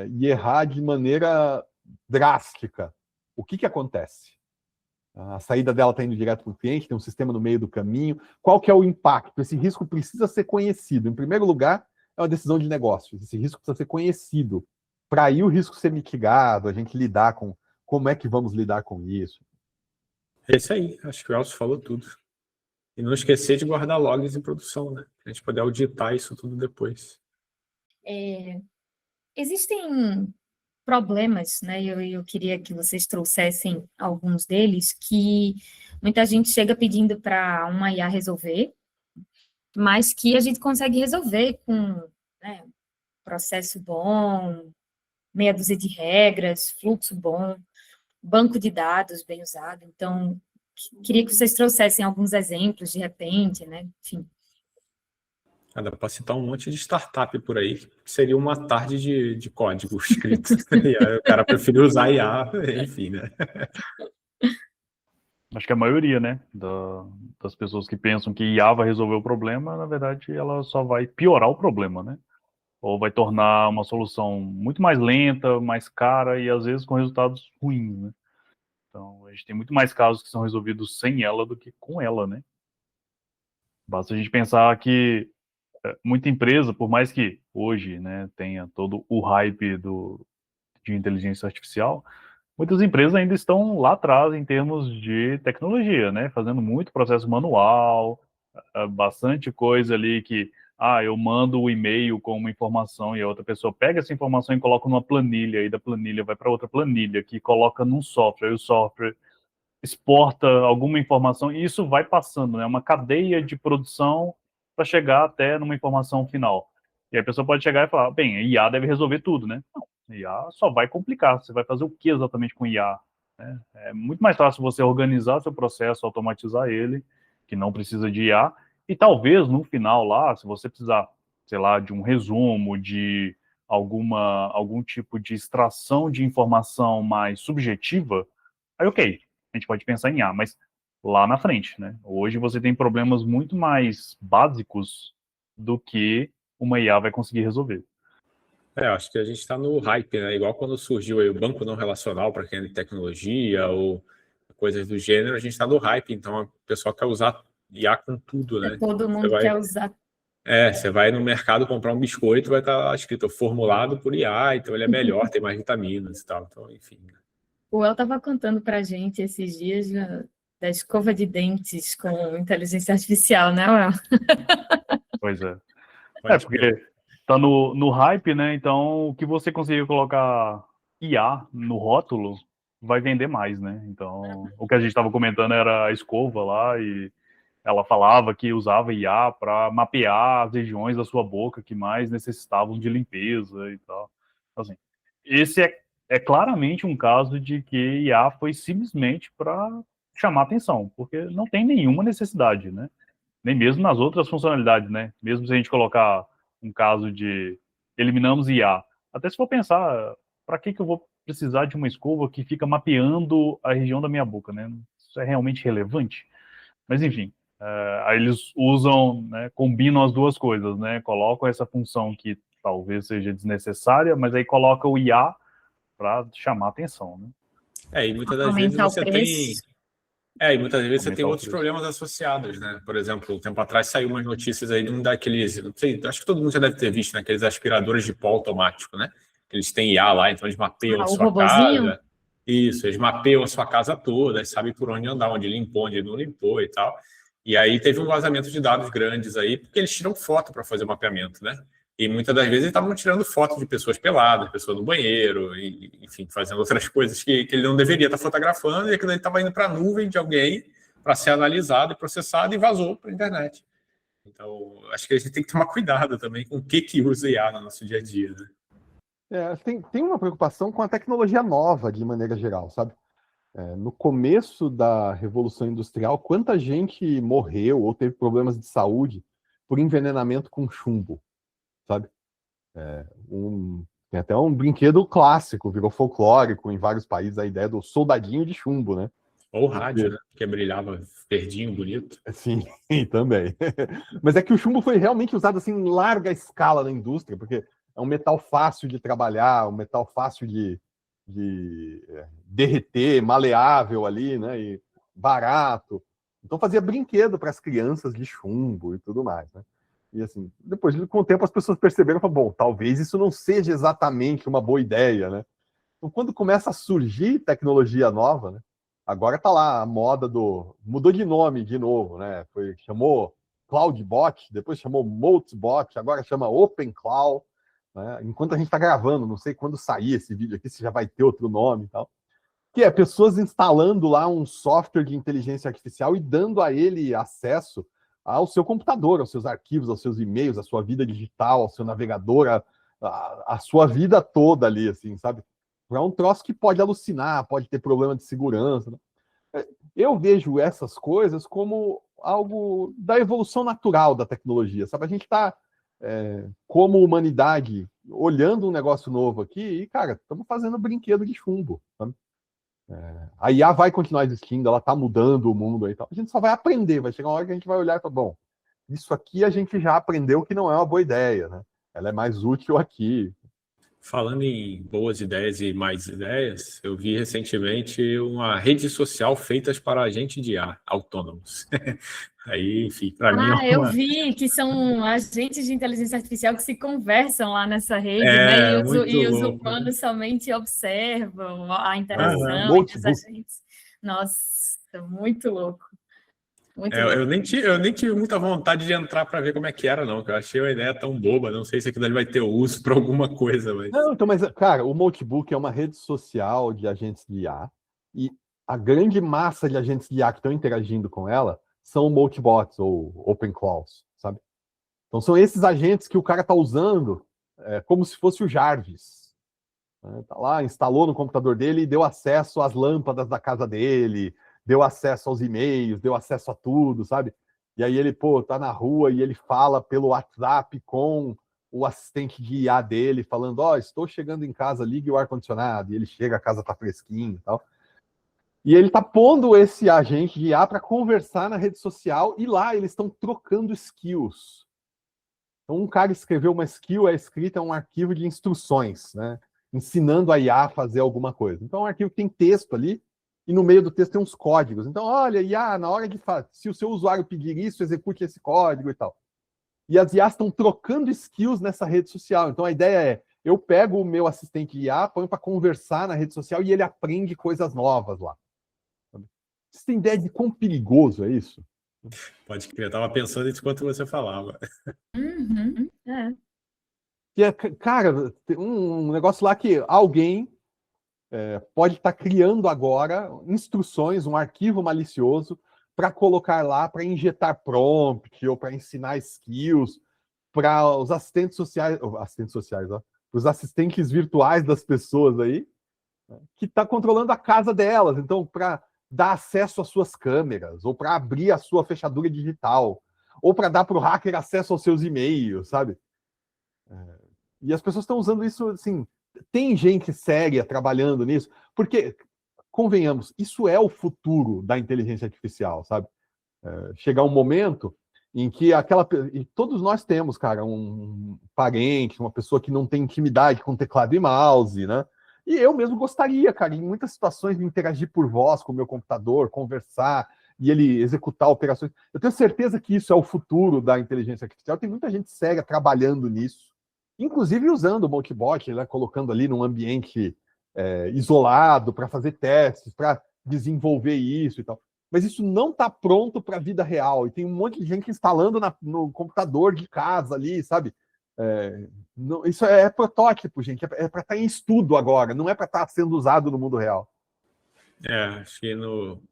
e errar de maneira drástica, o que acontece? A saída dela está indo direto para o cliente, tem um sistema no meio do caminho. Qual que é o impacto? Esse risco precisa ser conhecido. Em primeiro lugar, é uma decisão de negócio. Esse risco precisa ser conhecido. Para aí o risco ser mitigado, a gente lidar com como é que vamos lidar com isso. É isso aí. Acho que o Elcio falou tudo. E não esquecer de guardar logs em produção, né? Para a gente poder auditar isso tudo depois. Existem problemas, né? Eu queria que vocês trouxessem alguns deles que muita gente chega pedindo para uma IA resolver, mas que a gente consegue resolver com, né, processo bom, meia dúzia de regras, fluxo bom, banco de dados bem usado. Então, queria que vocês trouxessem alguns exemplos, de repente, né? Enfim. Dá para citar um monte de startup por aí, que seria uma tarde de código escrito. E aí o cara preferiu usar IA, enfim, né? Acho que a maioria, né, das pessoas que pensam que IA vai resolver o problema, na verdade, ela só vai piorar o problema, né? Ou vai tornar uma solução muito mais lenta, mais cara e às vezes com resultados ruins, né? Então, a gente tem muito mais casos que são resolvidos sem ela do que com ela, né? Basta a gente pensar que muita empresa, por mais que hoje, né, tenha todo o hype de inteligência artificial, muitas empresas ainda estão lá atrás em termos de tecnologia, né? Fazendo muito processo manual, bastante coisa ali que, eu mando o e-mail com uma informação e a outra pessoa pega essa informação e coloca numa planilha, e da planilha vai para outra planilha, que coloca num software, e o software exporta alguma informação, e isso vai passando, né? Uma cadeia de produção para chegar até numa informação final. E aí a pessoa pode chegar e falar, bem, a IA deve resolver tudo, né? Não, a IA só vai complicar. Você vai fazer o que exatamente com IA? Né? É muito mais fácil você organizar seu processo, automatizar ele, que não precisa de IA, e talvez no final lá, se você precisar, sei lá, de um resumo, de algum tipo de extração de informação mais subjetiva, aí ok, a gente pode pensar em IA, mas lá na frente, né? Hoje você tem problemas muito mais básicos do que uma IA vai conseguir resolver. Acho que a gente está no hype, né? Igual quando surgiu aí o banco não relacional para quem é de tecnologia ou coisas do gênero, a gente está no hype, então o pessoal quer usar IA com tudo, né? Todo mundo quer usar. Você vai no mercado comprar um biscoito, vai estar escrito formulado por IA, então ele é melhor, tem mais vitaminas e tal. Então, enfim. O El estava contando para a gente esses dias da escova de dentes com inteligência artificial, né, El? Pois é. Porque tá no hype, né? Então, o que você conseguir colocar IA no rótulo vai vender mais, né? Então, o que a gente estava comentando era a escova lá e ela falava que usava IA para mapear as regiões da sua boca que mais necessitavam de limpeza e tal. Assim, esse é claramente um caso de que IA foi simplesmente para chamar atenção, porque não tem nenhuma necessidade, né? Nem mesmo nas outras funcionalidades, né? Mesmo se a gente colocar um caso de eliminamos IA. Até se for pensar, para que eu vou precisar de uma escova que fica mapeando a região da minha boca, né? Isso é realmente relevante? Mas, enfim, aí eles usam, né, combinam as duas coisas, né? Colocam essa função que talvez seja desnecessária, mas aí coloca o IA para chamar atenção, né? E muitas das vezes Aumentar o você preço. e muitas vezes você tem Aumentar o outros preço. problemas associados, né? Por exemplo, um tempo atrás saiu umas notícias aí de um daqueles, não sei, acho que todo mundo já deve ter visto, né? Aqueles aspiradores de pó automático, né? Eles têm IA lá, então eles mapeiam a O sua robozinho? casa. Isso, eles mapeiam a sua casa toda, sabem por onde andar, onde limpou, onde não limpou e tal. E aí teve um vazamento de dados grandes aí, porque eles tiram foto para fazer o mapeamento, né? E muitas das vezes eles estavam tirando foto de pessoas peladas, pessoas no banheiro, e, enfim, fazendo outras coisas que ele não deveria estar fotografando, e aquilo aí estava indo para a nuvem de alguém para ser analisado e processado e vazou para a internet. Então, acho que a gente tem que tomar cuidado também com o que usa IA no nosso dia a dia, né? Tem uma preocupação com a tecnologia nova, de maneira geral, sabe? No começo da Revolução Industrial, quanta gente morreu ou teve problemas de saúde por envenenamento com chumbo, sabe? Tem até um brinquedo clássico, virou folclórico em vários países, a ideia do soldadinho de chumbo, né? Ou rádio, né? Que brilhava verdinho, bonito. Sim, também. Mas é que o chumbo foi realmente usado assim em larga escala na indústria, porque é um metal fácil de trabalhar, um metal fácil de derreter, maleável ali, né? E barato. Então fazia brinquedo para as crianças de chumbo e tudo mais, né? E assim, depois, com o tempo, as pessoas perceberam, bom, talvez isso não seja exatamente uma boa ideia, né? Então, quando começa a surgir tecnologia nova, né? Agora tá lá a moda mudou de nome de novo, né? Chamou CloudBot, depois chamou Moltbot, agora chama OpenCloud, né? Enquanto a gente está gravando, não sei quando sair esse vídeo aqui, se já vai ter outro nome e tal. Que é pessoas instalando lá um software de inteligência artificial e dando a ele acesso ao seu computador, aos seus arquivos, aos seus e-mails, à sua vida digital, ao seu navegador, a sua vida toda ali, assim, sabe? É um troço que pode alucinar, pode ter problema de segurança, né? Eu vejo essas coisas como algo da evolução natural da tecnologia, sabe? A gente está, como humanidade, olhando um negócio novo aqui e, cara, estamos fazendo brinquedo de chumbo, sabe? A IA vai continuar existindo, ela está mudando o mundo aí e tal. A gente só vai aprender, vai chegar uma hora que a gente vai olhar e falar, bom, isso aqui a gente já aprendeu que não é uma boa ideia, né? Ela é mais útil aqui. Falando em boas ideias e mais ideias, eu vi recentemente uma rede social feita para agentes de IA autônomos. Aí, enfim, para mim eu vi que são agentes de inteligência artificial que se conversam lá nessa rede, né? E os louco, humanos somente observam a interação entre os agentes. Nossa, muito louco. Eu nem tive muita vontade de entrar para ver como é que era, não. Eu achei uma ideia tão boba. Não sei se aquilo ali vai ter uso para alguma coisa. Mas... Não, então, mas, cara, o Notebook é uma rede social de agentes de IA e a grande massa de agentes de IA que estão interagindo com ela são Multibots ou OpenClaws, sabe? Então são esses agentes que o cara está usando como se fosse o Jarvis. Tá lá, instalou no computador dele e deu acesso às lâmpadas da casa dele, deu acesso aos e-mails, deu acesso a tudo, sabe? E aí ele, tá na rua e ele fala pelo WhatsApp com o assistente de IA dele, falando, estou chegando em casa, ligue o ar-condicionado. E ele chega, a casa tá fresquinha e tal. E ele tá pondo esse agente de IA para conversar na rede social e lá eles estão trocando skills. Então um cara escreveu uma skill, escrita um arquivo de instruções, né? Ensinando a IA a fazer alguma coisa. Então é um arquivo que tem texto ali, e no meio do texto tem uns códigos. Então, olha, IA, na hora de fazer, se o seu usuário pedir isso, execute esse código e tal. E as IAs estão trocando skills nessa rede social. Então a ideia é, eu pego o meu assistente de IA, ponho para conversar na rede social e ele aprende coisas novas lá. Você tem ideia de quão perigoso é isso? Pode crer, eu estava pensando nisso enquanto você falava. Uhum, Cara, tem um negócio lá que alguém pode estar criando agora instruções, um arquivo malicioso para colocar lá, para injetar prompt ou para ensinar skills para os assistentes sociais, os assistentes virtuais das pessoas aí, né, que está controlando a casa delas. Então, para dar acesso às suas câmeras, ou para abrir a sua fechadura digital, ou para dar para o hacker acesso aos seus e-mails, sabe? E as pessoas estão usando isso, assim, tem gente séria trabalhando nisso, porque, convenhamos, isso é o futuro da inteligência artificial, sabe? Chegar um momento em que e todos nós temos, cara, um parente, uma pessoa que não tem intimidade com teclado e mouse, né? E eu mesmo gostaria, cara, em muitas situações, de interagir por voz com o meu computador, conversar, e ele executar operações. Eu tenho certeza que isso é o futuro da inteligência artificial. Tem muita gente séria trabalhando nisso, inclusive usando o Moltbot, né, colocando ali num ambiente isolado para fazer testes, para desenvolver isso e tal. Mas isso não está pronto para a vida real. E tem um monte de gente instalando no computador de casa ali, sabe? Isso é protótipo, gente. É para estar em estudo agora, não é para estar sendo usado no mundo real. Acho que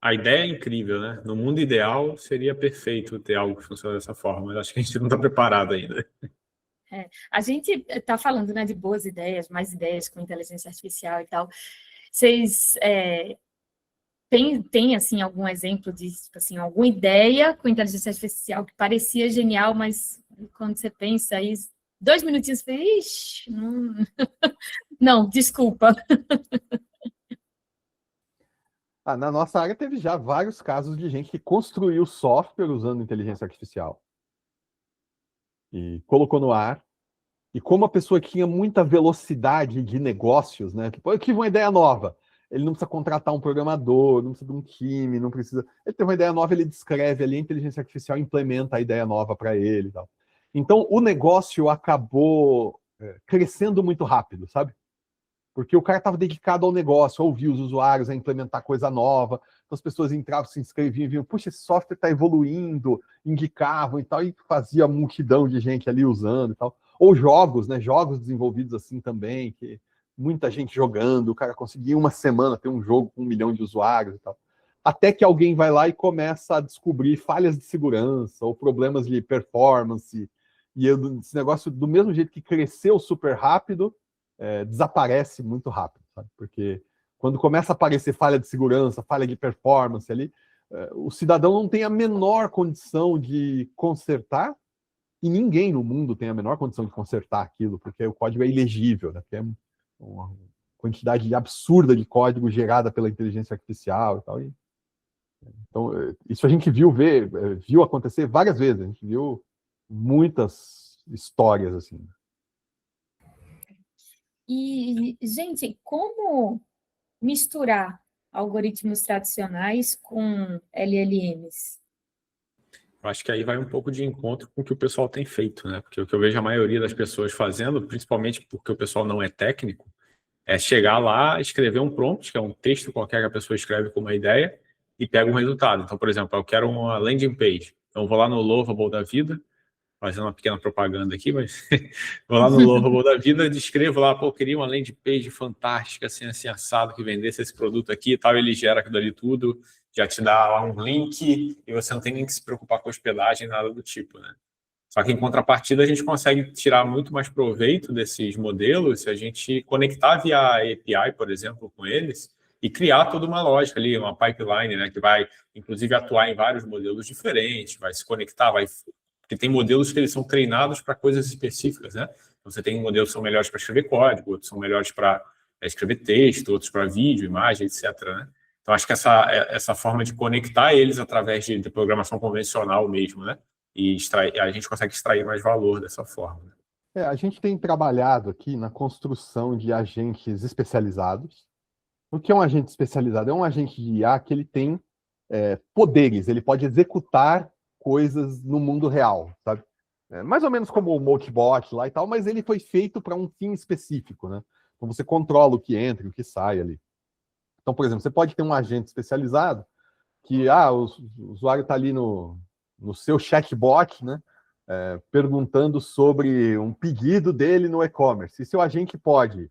a ideia é incrível, né? No mundo ideal, seria perfeito ter algo que funcione dessa forma, mas acho que a gente não está preparado ainda. A gente está falando, né, de boas ideias, mais ideias com inteligência artificial e tal. Vocês tem assim, algum exemplo de, tipo assim, alguma ideia com inteligência artificial que parecia genial, mas quando você pensa aí, 2 minutinhos, você fala, ixi, não, desculpa. Na nossa área teve já vários casos de gente que construiu software usando inteligência artificial e colocou no ar. E como a pessoa tinha muita velocidade de negócios, né? Tipo, eu tive uma ideia nova. Ele não precisa contratar um programador, não precisa de um time, não precisa. Ele tem uma ideia nova, ele descreve ali, a inteligência artificial implementa a ideia nova para ele e tal. Então, o negócio acabou crescendo muito rápido, sabe? Porque o cara estava dedicado ao negócio, a ouvir os usuários, a implementar coisa nova. Então, as pessoas entravam, se inscreviam, viam, puxa, esse software está evoluindo, indicavam e tal, e fazia multidão de gente ali usando e tal. Ou jogos, né? Jogos desenvolvidos assim também, que muita gente jogando, o cara conseguia em uma semana ter um jogo com 1 milhão de usuários e tal. Até que alguém vai lá e começa a descobrir falhas de segurança ou problemas de performance. E esse negócio, do mesmo jeito que cresceu super rápido, desaparece muito rápido, sabe? Porque quando começa a aparecer falha de segurança, falha de performance ali, o cidadão não tem a menor condição de consertar, e ninguém no mundo tem a menor condição de consertar aquilo, porque o código é ilegível, né? Porque é uma quantidade absurda de código gerada pela inteligência artificial e tal. Então, isso a gente viu acontecer várias vezes, a gente viu muitas histórias assim. E, gente, como misturar algoritmos tradicionais com LLMs? Eu acho que aí vai um pouco de encontro com o que o pessoal tem feito, né? Porque o que eu vejo a maioria das pessoas fazendo, principalmente porque o pessoal não é técnico, é chegar lá, escrever um prompt, que é um texto qualquer que a pessoa escreve com uma ideia, e pega um resultado. Então, por exemplo, eu quero uma landing page. Então, eu vou lá no Lovable da vida, fazendo uma pequena propaganda aqui, mas vou lá no Lovable da vida, descrevo lá, pô, eu queria uma landing page fantástica, assim, assado, que vendesse esse produto aqui e tal, ele gera aquilo ali tudo, já te dá lá um link, e você não tem nem que se preocupar com hospedagem, nada do tipo, né? Só que, em contrapartida, a gente consegue tirar muito mais proveito desses modelos se a gente conectar via API, por exemplo, com eles e criar toda uma lógica ali, uma pipeline, né, que vai, inclusive, atuar em vários modelos diferentes, vai se conectar, porque tem modelos que eles são treinados para coisas específicas, né? Então, você tem modelos que são melhores para escrever código, outros são melhores para escrever texto, outros para vídeo, imagem, etc., né? Então, acho que essa forma de conectar eles através de programação convencional mesmo, né? E a gente consegue extrair mais valor dessa forma. A gente tem trabalhado aqui na construção de agentes especializados. O que é um agente especializado? É um agente de IA que ele tem poderes, ele pode executar coisas no mundo real, sabe? Mais ou menos como o Moltbot lá e tal, mas ele foi feito para um fim específico, né? Então você controla o que entra e o que sai ali. Então, por exemplo, você pode ter um agente especializado que o usuário está ali no seu chatbot, né? Perguntando sobre um pedido dele no e-commerce. E seu agente pode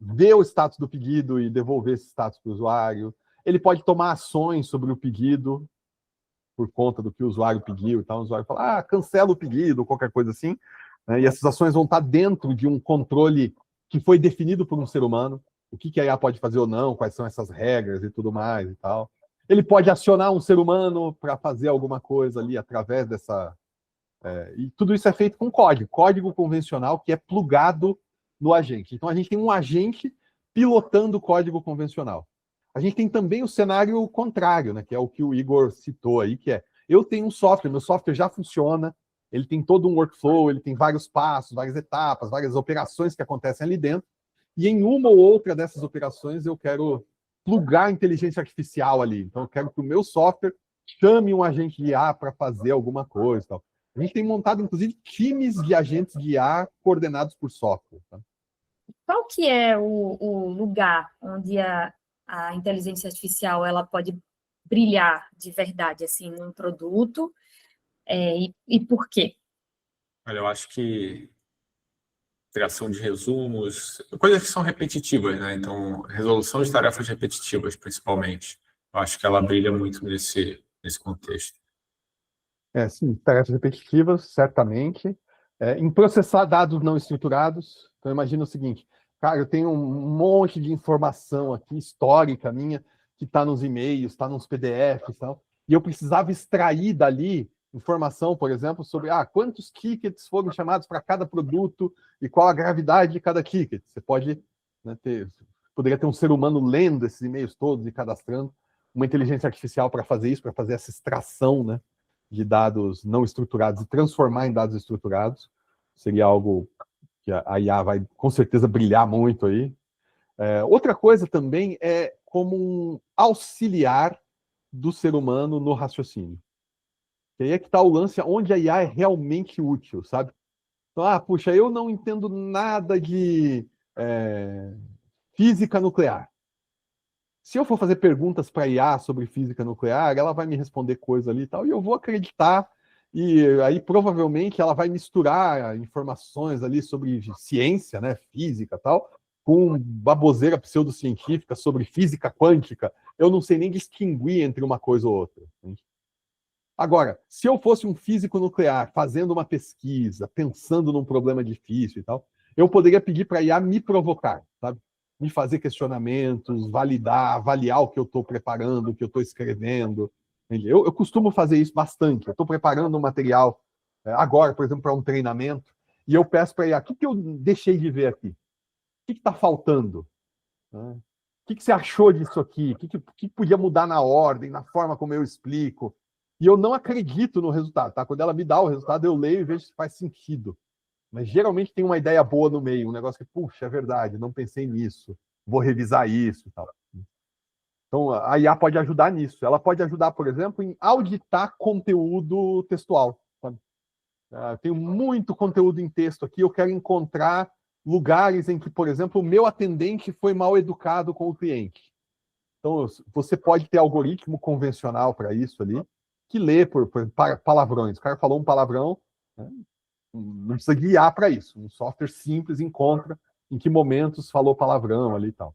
ver o status do pedido e devolver esse status para o usuário. Ele pode tomar ações sobre o pedido por conta do que o usuário pediu e tal. O usuário fala, cancela o pedido, ou qualquer coisa assim. né? E essas ações vão estar dentro de um controle que foi definido por um ser humano, o que a IA pode fazer ou não, quais são essas regras e tudo mais e tal. Ele pode acionar um ser humano para fazer alguma coisa ali através dessa... e tudo isso é feito com código convencional que é plugado no agente. Então a gente tem um agente pilotando o código convencional. A gente tem também o cenário contrário, né, que é o que o Igor citou aí, que é, eu tenho um software, meu software já funciona, ele tem todo um workflow, ele tem vários passos, várias etapas, várias operações que acontecem ali dentro, e em uma ou outra dessas operações eu quero plugar a inteligência artificial ali. Então eu quero que o meu software chame um agente de IA para fazer alguma coisa. Tal. A gente tem montado, inclusive, times de agentes de IA coordenados por software. Tá? Qual que é o lugar onde a inteligência artificial ela pode brilhar de verdade, assim, num produto, e por quê? Olha, eu acho que criação de resumos, coisas que são repetitivas, né? Então, resolução de tarefas repetitivas, principalmente. Eu acho que ela brilha muito nesse contexto. Sim, tarefas repetitivas, certamente. Em processar dados não estruturados. Então, imagina o seguinte, cara, eu tenho um monte de informação aqui, histórica minha, que está nos e-mails, está nos PDFs e tal, e eu precisava extrair dali informação, por exemplo, sobre quantos tickets foram chamados para cada produto e qual a gravidade de cada ticket. Você pode, né, poderia ter um ser humano lendo esses e-mails todos e cadastrando, uma inteligência artificial para fazer isso, para fazer essa extração, né, de dados não estruturados e transformar em dados estruturados. Seria algo que a IA vai, com certeza, brilhar muito aí. Outra coisa também é como um auxiliar do ser humano no raciocínio. Que aí é que está o lance onde a IA é realmente útil, sabe? Então, puxa, eu não entendo nada de física nuclear. Se eu for fazer perguntas para a IA sobre física nuclear, ela vai me responder coisa ali e tal, e eu vou acreditar, e aí provavelmente ela vai misturar informações ali sobre ciência, né, física e tal, com baboseira pseudocientífica sobre física quântica. Eu não sei nem distinguir entre uma coisa ou outra. Agora, se eu fosse um físico nuclear fazendo uma pesquisa, pensando num problema difícil e tal, eu poderia pedir para a IA me provocar, sabe? Me fazer questionamentos, validar, avaliar o que eu estou preparando, o que eu estou escrevendo. Eu costumo fazer isso bastante. Eu estou preparando um material agora, por exemplo, para um treinamento, e eu peço para a IA, o que eu deixei de ver aqui? O que está faltando? O que você achou disso aqui? O que podia mudar na ordem, na forma como eu explico? E eu não acredito no resultado, tá? Quando ela me dá o resultado, eu leio e vejo se faz sentido. Mas geralmente tem uma ideia boa no meio, um negócio que, puxa, é verdade, não pensei nisso, vou revisar isso e tal. Então, a IA pode ajudar nisso. Ela pode ajudar, por exemplo, em auditar conteúdo textual. Sabe? Eu tenho muito conteúdo em texto aqui, eu quero encontrar lugares em que, por exemplo, o meu atendente foi mal educado com o cliente. Então, você pode ter algoritmo convencional para isso ali, que lê por palavrões. O cara falou um palavrão, né? Não precisa guiar para isso. Um software simples encontra em que momentos falou palavrão ali e tal.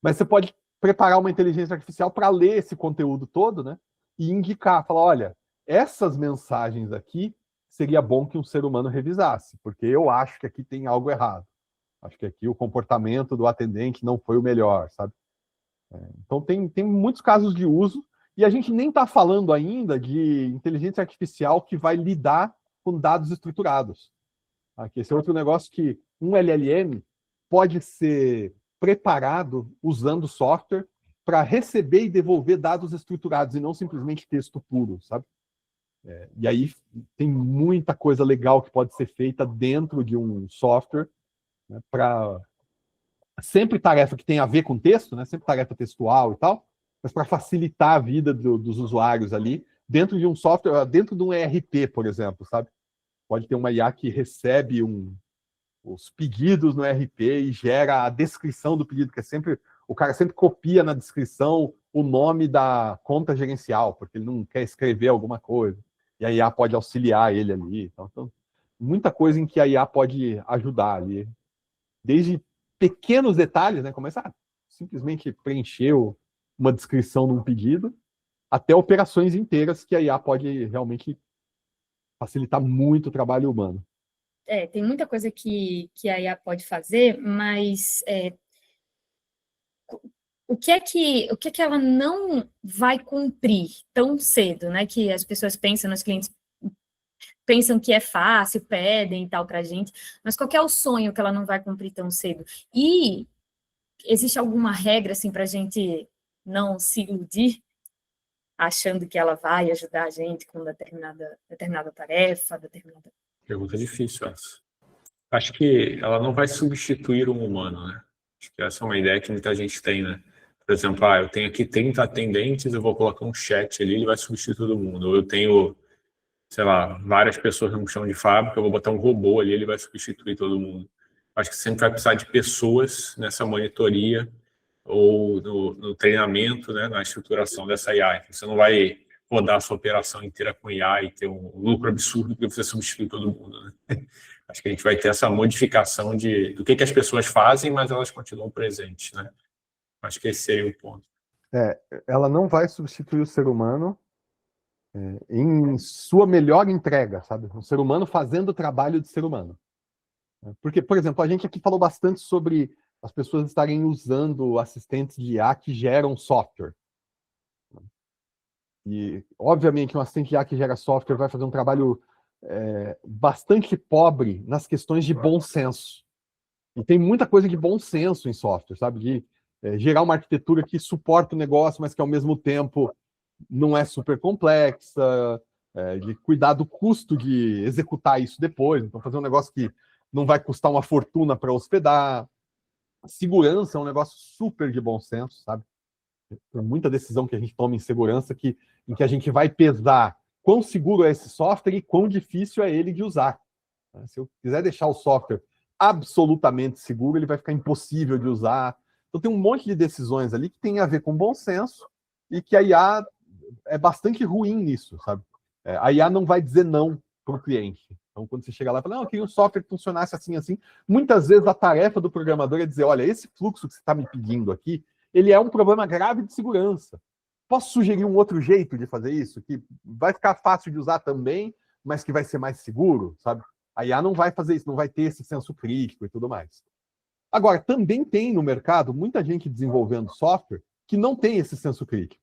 Mas você pode preparar uma inteligência artificial para ler esse conteúdo todo, né? E indicar, falar, olha, essas mensagens aqui seria bom que um ser humano revisasse, porque eu acho que aqui tem algo errado. Acho que aqui o comportamento do atendente não foi o melhor, sabe? Então tem muitos casos de uso, e a gente nem está falando ainda de inteligência artificial que vai lidar com dados estruturados. Esse é outro negócio que um LLM pode ser preparado usando software para receber e devolver dados estruturados e não simplesmente texto puro, sabe? E aí tem muita coisa legal que pode ser feita dentro de um software, né, para sempre tarefa que tem a ver com texto, né, sempre tarefa textual e tal, mas para facilitar a vida dos usuários ali, dentro de um software, dentro de um ERP, por exemplo, sabe? Pode ter uma IA que recebe os pedidos no ERP e gera a descrição do pedido, que é sempre, o cara sempre copia na descrição o nome da conta gerencial, porque ele não quer escrever alguma coisa. E a IA pode auxiliar ele ali. Então muita coisa em que a IA pode ajudar ali. Desde pequenos detalhes, né? Começar simplesmente preencher uma descrição num pedido, até operações inteiras que a IA pode realmente facilitar muito o trabalho humano. tem muita coisa que a IA pode fazer, mas o que é que ela não vai cumprir tão cedo, né? Que as pessoas pensam, os clientes pensam que é fácil, pedem e tal para a gente, mas qual que é o sonho que ela não vai cumprir tão cedo? E existe alguma regra, assim, para a gente não se iludir, achando que ela vai ajudar a gente com determinada tarefa, determinada... Pergunta difícil essa. Acho que ela não vai substituir um humano, né? Acho que essa é uma ideia que muita gente tem, né? Por exemplo, eu tenho aqui 30 atendentes, eu vou colocar um chat ali, ele vai substituir todo mundo. Ou eu tenho, sei lá, várias pessoas no chão de fábrica, eu vou botar um robô ali, ele vai substituir todo mundo. Acho que sempre vai precisar de pessoas nessa monitoria ou no treinamento, né, na estruturação dessa IA. Você não vai rodar a sua operação inteira com IA e ter um lucro absurdo porque você substitui todo mundo, né? Acho que a gente vai ter essa modificação do que as pessoas fazem, mas elas continuam presentes, né? Acho que esse seria o ponto. Ela não vai substituir o ser humano em sua melhor entrega, sabe? O ser humano fazendo o trabalho de ser humano. Porque, por exemplo, a gente aqui falou bastante sobre as pessoas estarem usando assistentes de IA que geram software. E, obviamente, um assistente de IA que gera software vai fazer um trabalho bastante pobre nas questões de bom senso. E tem muita coisa de bom senso em software, sabe? De gerar uma arquitetura que suporta o negócio, mas que, ao mesmo tempo, não é super complexa, de cuidar do custo de executar isso depois. Então, fazer um negócio que não vai custar uma fortuna para hospedar. Segurança é um negócio super de bom senso, sabe? Tem muita decisão que a gente toma em segurança em que a gente vai pesar quão seguro é esse software e quão difícil é ele de usar. Se eu quiser deixar o software absolutamente seguro, ele vai ficar impossível de usar. Então tem um monte de decisões ali que tem a ver com bom senso e que a IA é bastante ruim nisso, sabe? A IA não vai dizer não para o cliente. Então, quando você chega lá e fala, não, eu queria um software que funcionasse assim, assim, muitas vezes a tarefa do programador é dizer, olha, esse fluxo que você está me pedindo aqui, ele é um problema grave de segurança. Posso sugerir um outro jeito de fazer isso, que vai ficar fácil de usar também, mas que vai ser mais seguro, sabe? A IA não vai fazer isso, não vai ter esse senso crítico e tudo mais. Agora, também tem no mercado muita gente desenvolvendo software que não tem esse senso crítico.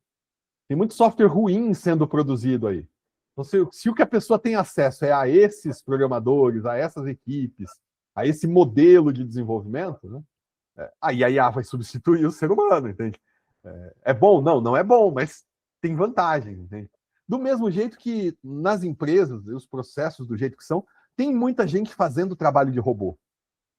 Tem muito software ruim sendo produzido aí. Então, se o que a pessoa tem acesso é a esses programadores, a essas equipes, a esse modelo de desenvolvimento, né, aí a IA vai substituir o ser humano, entende? É bom? Não é bom, mas tem vantagem, entende? Do mesmo jeito que nas empresas, os processos do jeito que são, tem muita gente fazendo trabalho de robô.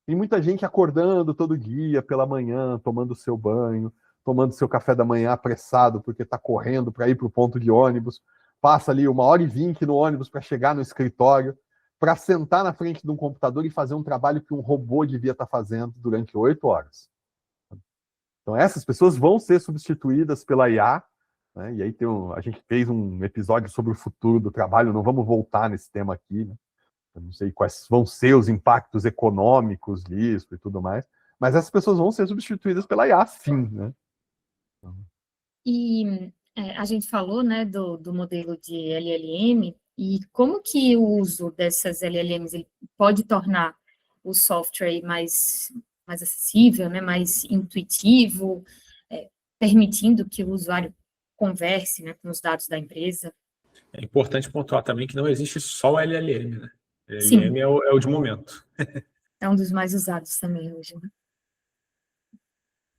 Tem muita gente acordando todo dia, pela manhã, tomando seu banho, tomando seu café da manhã apressado, porque está correndo para ir para o ponto de ônibus, passa ali 1h20 no ônibus para chegar no escritório, para sentar na frente de um computador e fazer um trabalho que um robô devia estar fazendo durante 8 horas. Então, essas pessoas vão ser substituídas pela IA, né? E aí a gente fez um episódio sobre o futuro do trabalho, não vamos voltar nesse tema aqui, né? Eu não sei quais vão ser os impactos econômicos disso e tudo mais, mas essas pessoas vão ser substituídas pela IA, sim, né? E a gente falou, né, do modelo de LLM, e como que o uso dessas LLMs ele pode tornar o software mais acessível, né, mais intuitivo, permitindo que o usuário converse, né, com os dados da empresa. É importante pontuar também que não existe só o LLM, né? Sim. LLM é o de momento. É um dos mais usados também hoje, né?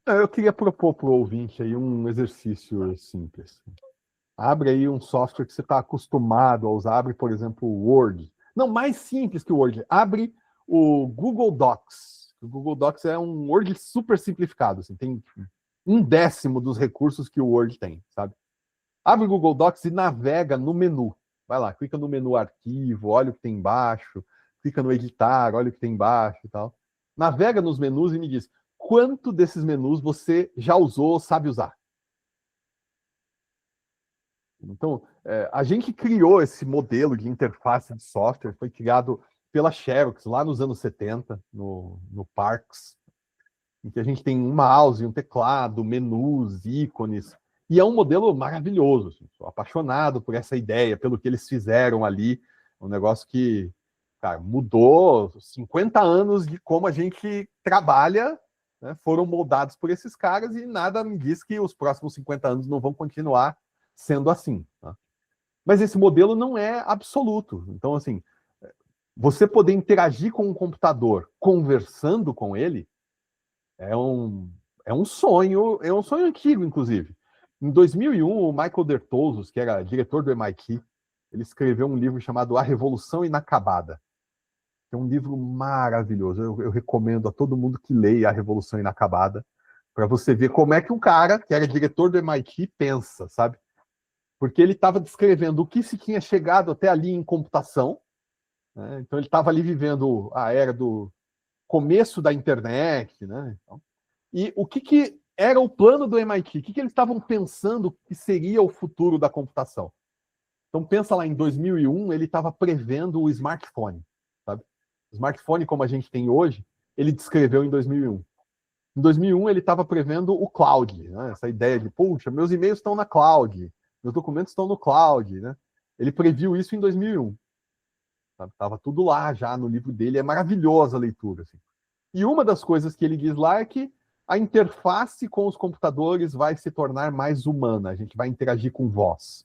Eu queria propor para o ouvinte aí um exercício simples. Abre aí um software que você está acostumado a usar. Abre, por exemplo, o Word. Não, mais simples que o Word. Abre o Google Docs. O Google Docs é um Word super simplificado. Assim, tem 1/10 dos recursos que o Word tem, sabe? Abre o Google Docs e navega no menu. Vai lá, clica no menu arquivo, olha o que tem embaixo, clica no editar, olha o que tem embaixo e tal. Navega nos menus e me diz quanto desses menus você já usou ou sabe usar. Então, a gente criou esse modelo de interface de software, foi criado pela Xerox lá nos anos 70, no Parks, em que a gente tem um mouse, um teclado, menus, ícones, e é um modelo maravilhoso. Assim, sou apaixonado por essa ideia, pelo que eles fizeram ali, um negócio que cara, mudou 50 anos de como a gente trabalha, né, foram moldados por esses caras e nada me diz que os próximos 50 anos não vão continuar sendo assim. Tá? Mas esse modelo não é absoluto. Então, assim, você poder interagir com um computador conversando com ele é um sonho antigo, inclusive. Em 2001, o Michael Dertozos, que era diretor do MIT, ele escreveu um livro chamado A Revolução Inacabada. É um livro maravilhoso. Eu recomendo a todo mundo que leia A Revolução Inacabada, para você ver como é que um cara que era diretor do MIT pensa, sabe? Porque ele estava descrevendo o que se tinha chegado até ali em computação, né? Então ele estava ali vivendo a era do começo da internet, né? Então, e o que era o plano do MIT? O que eles estavam pensando que seria o futuro da computação? Então pensa lá em 2001, ele estava prevendo o smartphone, sabe? O smartphone como a gente tem hoje, ele descreveu em 2001. Em 2001 ele estava prevendo o cloud, né? Essa ideia de, puxa, meus e-mails estão na cloud, meus documentos estão no cloud, né? Ele previu isso em 2001. Estava tudo lá já no livro dele, é maravilhosa a leitura. Assim. E uma das coisas que ele diz lá é que a interface com os computadores vai se tornar mais humana, a gente vai interagir com voz.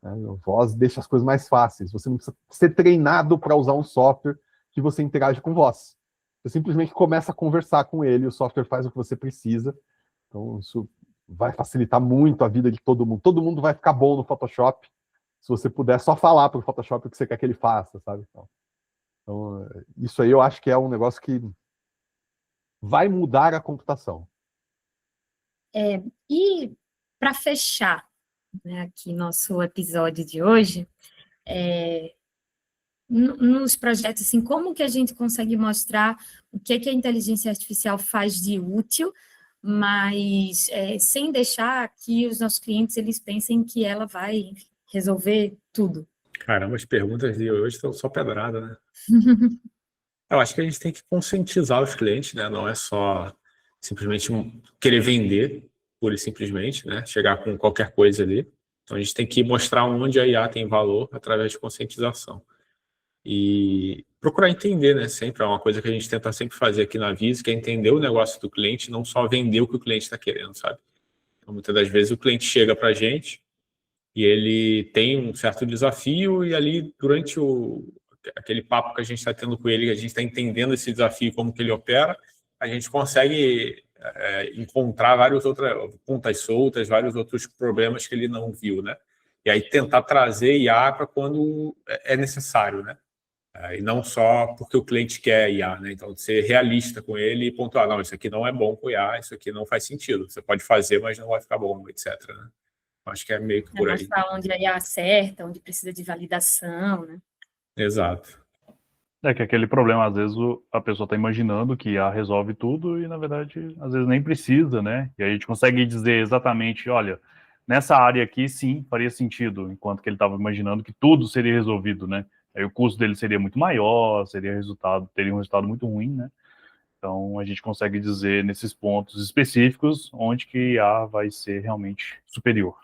Né? Voz deixa as coisas mais fáceis, você não precisa ser treinado para usar um software que você interage com voz. Você simplesmente começa a conversar com ele, o software faz o que você precisa. Então isso vai facilitar muito a vida de todo mundo. Todo mundo vai ficar bom no Photoshop, se você puder só falar para o Photoshop o que você quer que ele faça, sabe? Então, isso aí eu acho que é um negócio que vai mudar a computação. E para fechar, né, aqui nosso episódio de hoje, nos projetos, assim, como que a gente consegue mostrar o que a inteligência artificial faz de útil, mas sem deixar que os nossos clientes eles pensem que ela vai resolver tudo? Caramba, as perguntas de hoje estão só pedrada, né? Eu acho que a gente tem que conscientizar os clientes, né? Não é só simplesmente querer vender, pura e simplesmente, né? Chegar com qualquer coisa ali. Então a gente tem que mostrar onde a IA tem valor através de conscientização. E procurar entender, né? Sempre é uma coisa que a gente tenta sempre fazer aqui na Vise, que é entender o negócio do cliente, não só vender o que o cliente está querendo, sabe? Então, muitas das vezes o cliente chega para a gente e ele tem um certo desafio e ali durante aquele papo que a gente está tendo com ele, a gente está entendendo esse desafio, como que ele opera, a gente consegue encontrar várias outras pontas soltas, vários outros problemas que ele não viu, né? E aí tentar trazer IA para quando é necessário, né? E não só porque o cliente quer IA, né? Então, ser realista com ele e pontuar, não, isso aqui não é bom com IA, isso aqui não faz sentido. Você pode fazer, mas não vai ficar bom, etc. Né? Acho que é meio que por aí. Mostrar onde a IA acerta, onde precisa de validação, né? Exato. É que aquele problema, às vezes, a pessoa está imaginando que IA resolve tudo e, na verdade, às vezes nem precisa, né? E aí a gente consegue dizer exatamente, olha, nessa área aqui, sim, faria sentido, enquanto que ele estava imaginando que tudo seria resolvido, né? Aí o custo dele seria muito maior, teria um resultado muito ruim, né? Então, a gente consegue dizer nesses pontos específicos onde que IA vai ser realmente superior.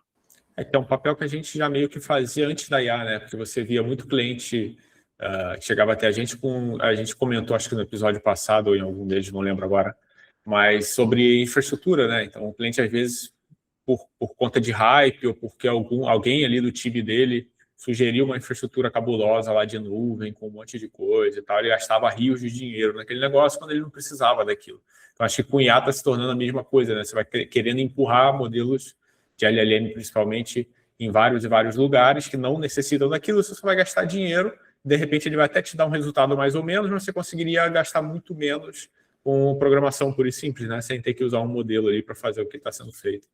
Que é um papel que a gente já meio que fazia antes da IA, né? Porque você via muito cliente que chegava até a gente a gente comentou, acho que no episódio passado, ou em algum deles, não lembro agora, mas sobre infraestrutura, né? Então, o cliente, às vezes, por conta de hype ou porque alguém ali do time dele sugeriu uma infraestrutura cabulosa lá de nuvem, com um monte de coisa e tal, ele gastava rios de dinheiro naquele negócio quando ele não precisava daquilo. Então, acho que com IA está se tornando a mesma coisa, né? Você vai querendo empurrar modelos de LLM, principalmente, em vários e vários lugares que não necessitam daquilo, você só vai gastar dinheiro, de repente ele vai até te dar um resultado mais ou menos, mas você conseguiria gastar muito menos com programação pura e simples, né? Sem ter que usar um modelo ali para fazer o que está sendo feito.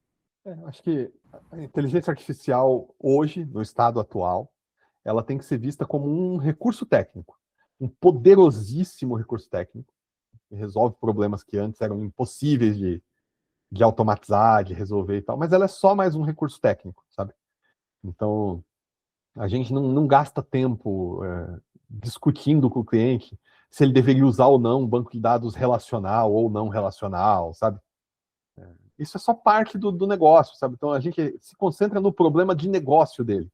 Acho que a inteligência artificial, hoje, no estado atual, ela tem que ser vista como um recurso técnico, um poderosíssimo recurso técnico, que resolve problemas que antes eram impossíveis de automatizar, de resolver e tal, mas ela é só mais um recurso técnico, sabe? Então, a gente não gasta tempo discutindo com o cliente se ele deveria usar ou não um banco de dados relacional ou não relacional, sabe? Isso é só parte do negócio, sabe? Então, a gente se concentra no problema de negócio dele.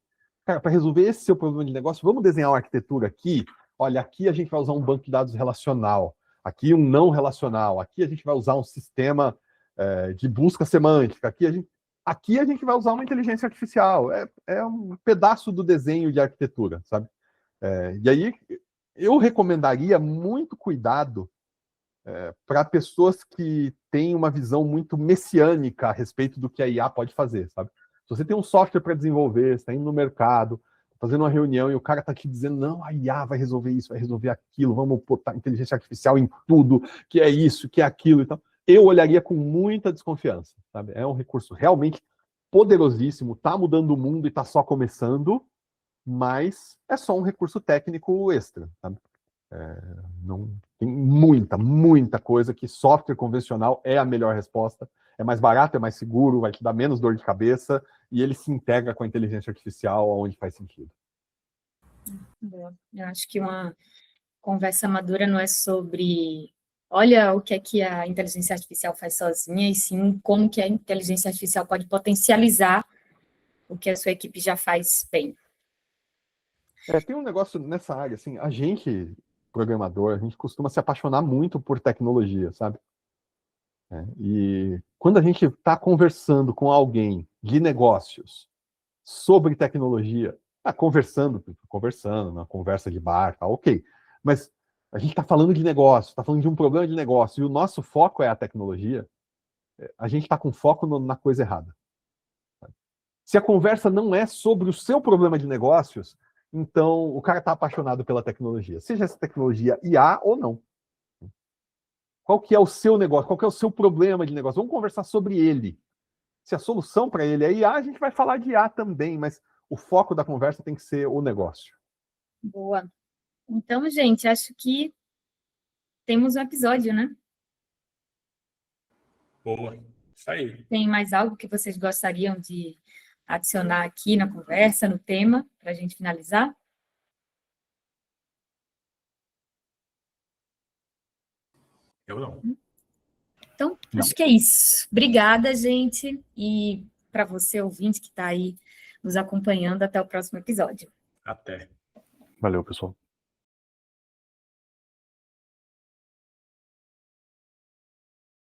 Cara, para resolver esse seu problema de negócio, vamos desenhar uma arquitetura aqui, olha, aqui a gente vai usar um banco de dados relacional, aqui um não relacional, aqui a gente vai usar um sistema de busca semântica, aqui a gente vai usar uma inteligência artificial. É um pedaço do desenho de arquitetura, sabe? E aí eu recomendaria muito cuidado para pessoas que têm uma visão muito messiânica a respeito do que a IA pode fazer, sabe? Se você tem um software para desenvolver, você está indo no mercado, fazendo uma reunião e o cara está te dizendo, não, a IA vai resolver isso, vai resolver aquilo, vamos botar inteligência artificial em tudo, que é isso, que é aquilo e tal. Eu olharia com muita desconfiança, sabe? É um recurso realmente poderosíssimo, está mudando o mundo e está só começando, mas é só um recurso técnico extra, sabe? Não, tem muita coisa que software convencional é a melhor resposta, é mais barato, é mais seguro, vai te dar menos dor de cabeça, e ele se integra com a inteligência artificial onde faz sentido. Boa. Eu acho que uma conversa madura não é sobre, olha o que é que a inteligência artificial faz sozinha, e sim como que a inteligência artificial pode potencializar o que a sua equipe já faz bem. Tem um negócio nessa área, assim, a gente, programador, a gente costuma se apaixonar muito por tecnologia, sabe? E quando a gente está conversando com alguém de negócios sobre tecnologia, conversando, na conversa de bar, tá, ok. Mas a gente está falando de negócio, está falando de um problema de negócio, e o nosso foco é a tecnologia, a gente está com foco na coisa errada. Se a conversa não é sobre o seu problema de negócios, então o cara está apaixonado pela tecnologia, seja essa tecnologia IA ou não. Qual que é o seu negócio? Qual que é o seu problema de negócio? Vamos conversar sobre ele. Se a solução para ele é IA, a gente vai falar de IA também, mas o foco da conversa tem que ser o negócio. Boa. Então, gente, acho que temos um episódio, né? Boa. Isso aí. Tem mais algo que vocês gostariam de adicionar aqui na conversa, no tema, para a gente finalizar? Eu não. Então, acho que é isso. Obrigada, gente. E para você, ouvinte, que está aí nos acompanhando, até o próximo episódio. Até. Valeu, pessoal.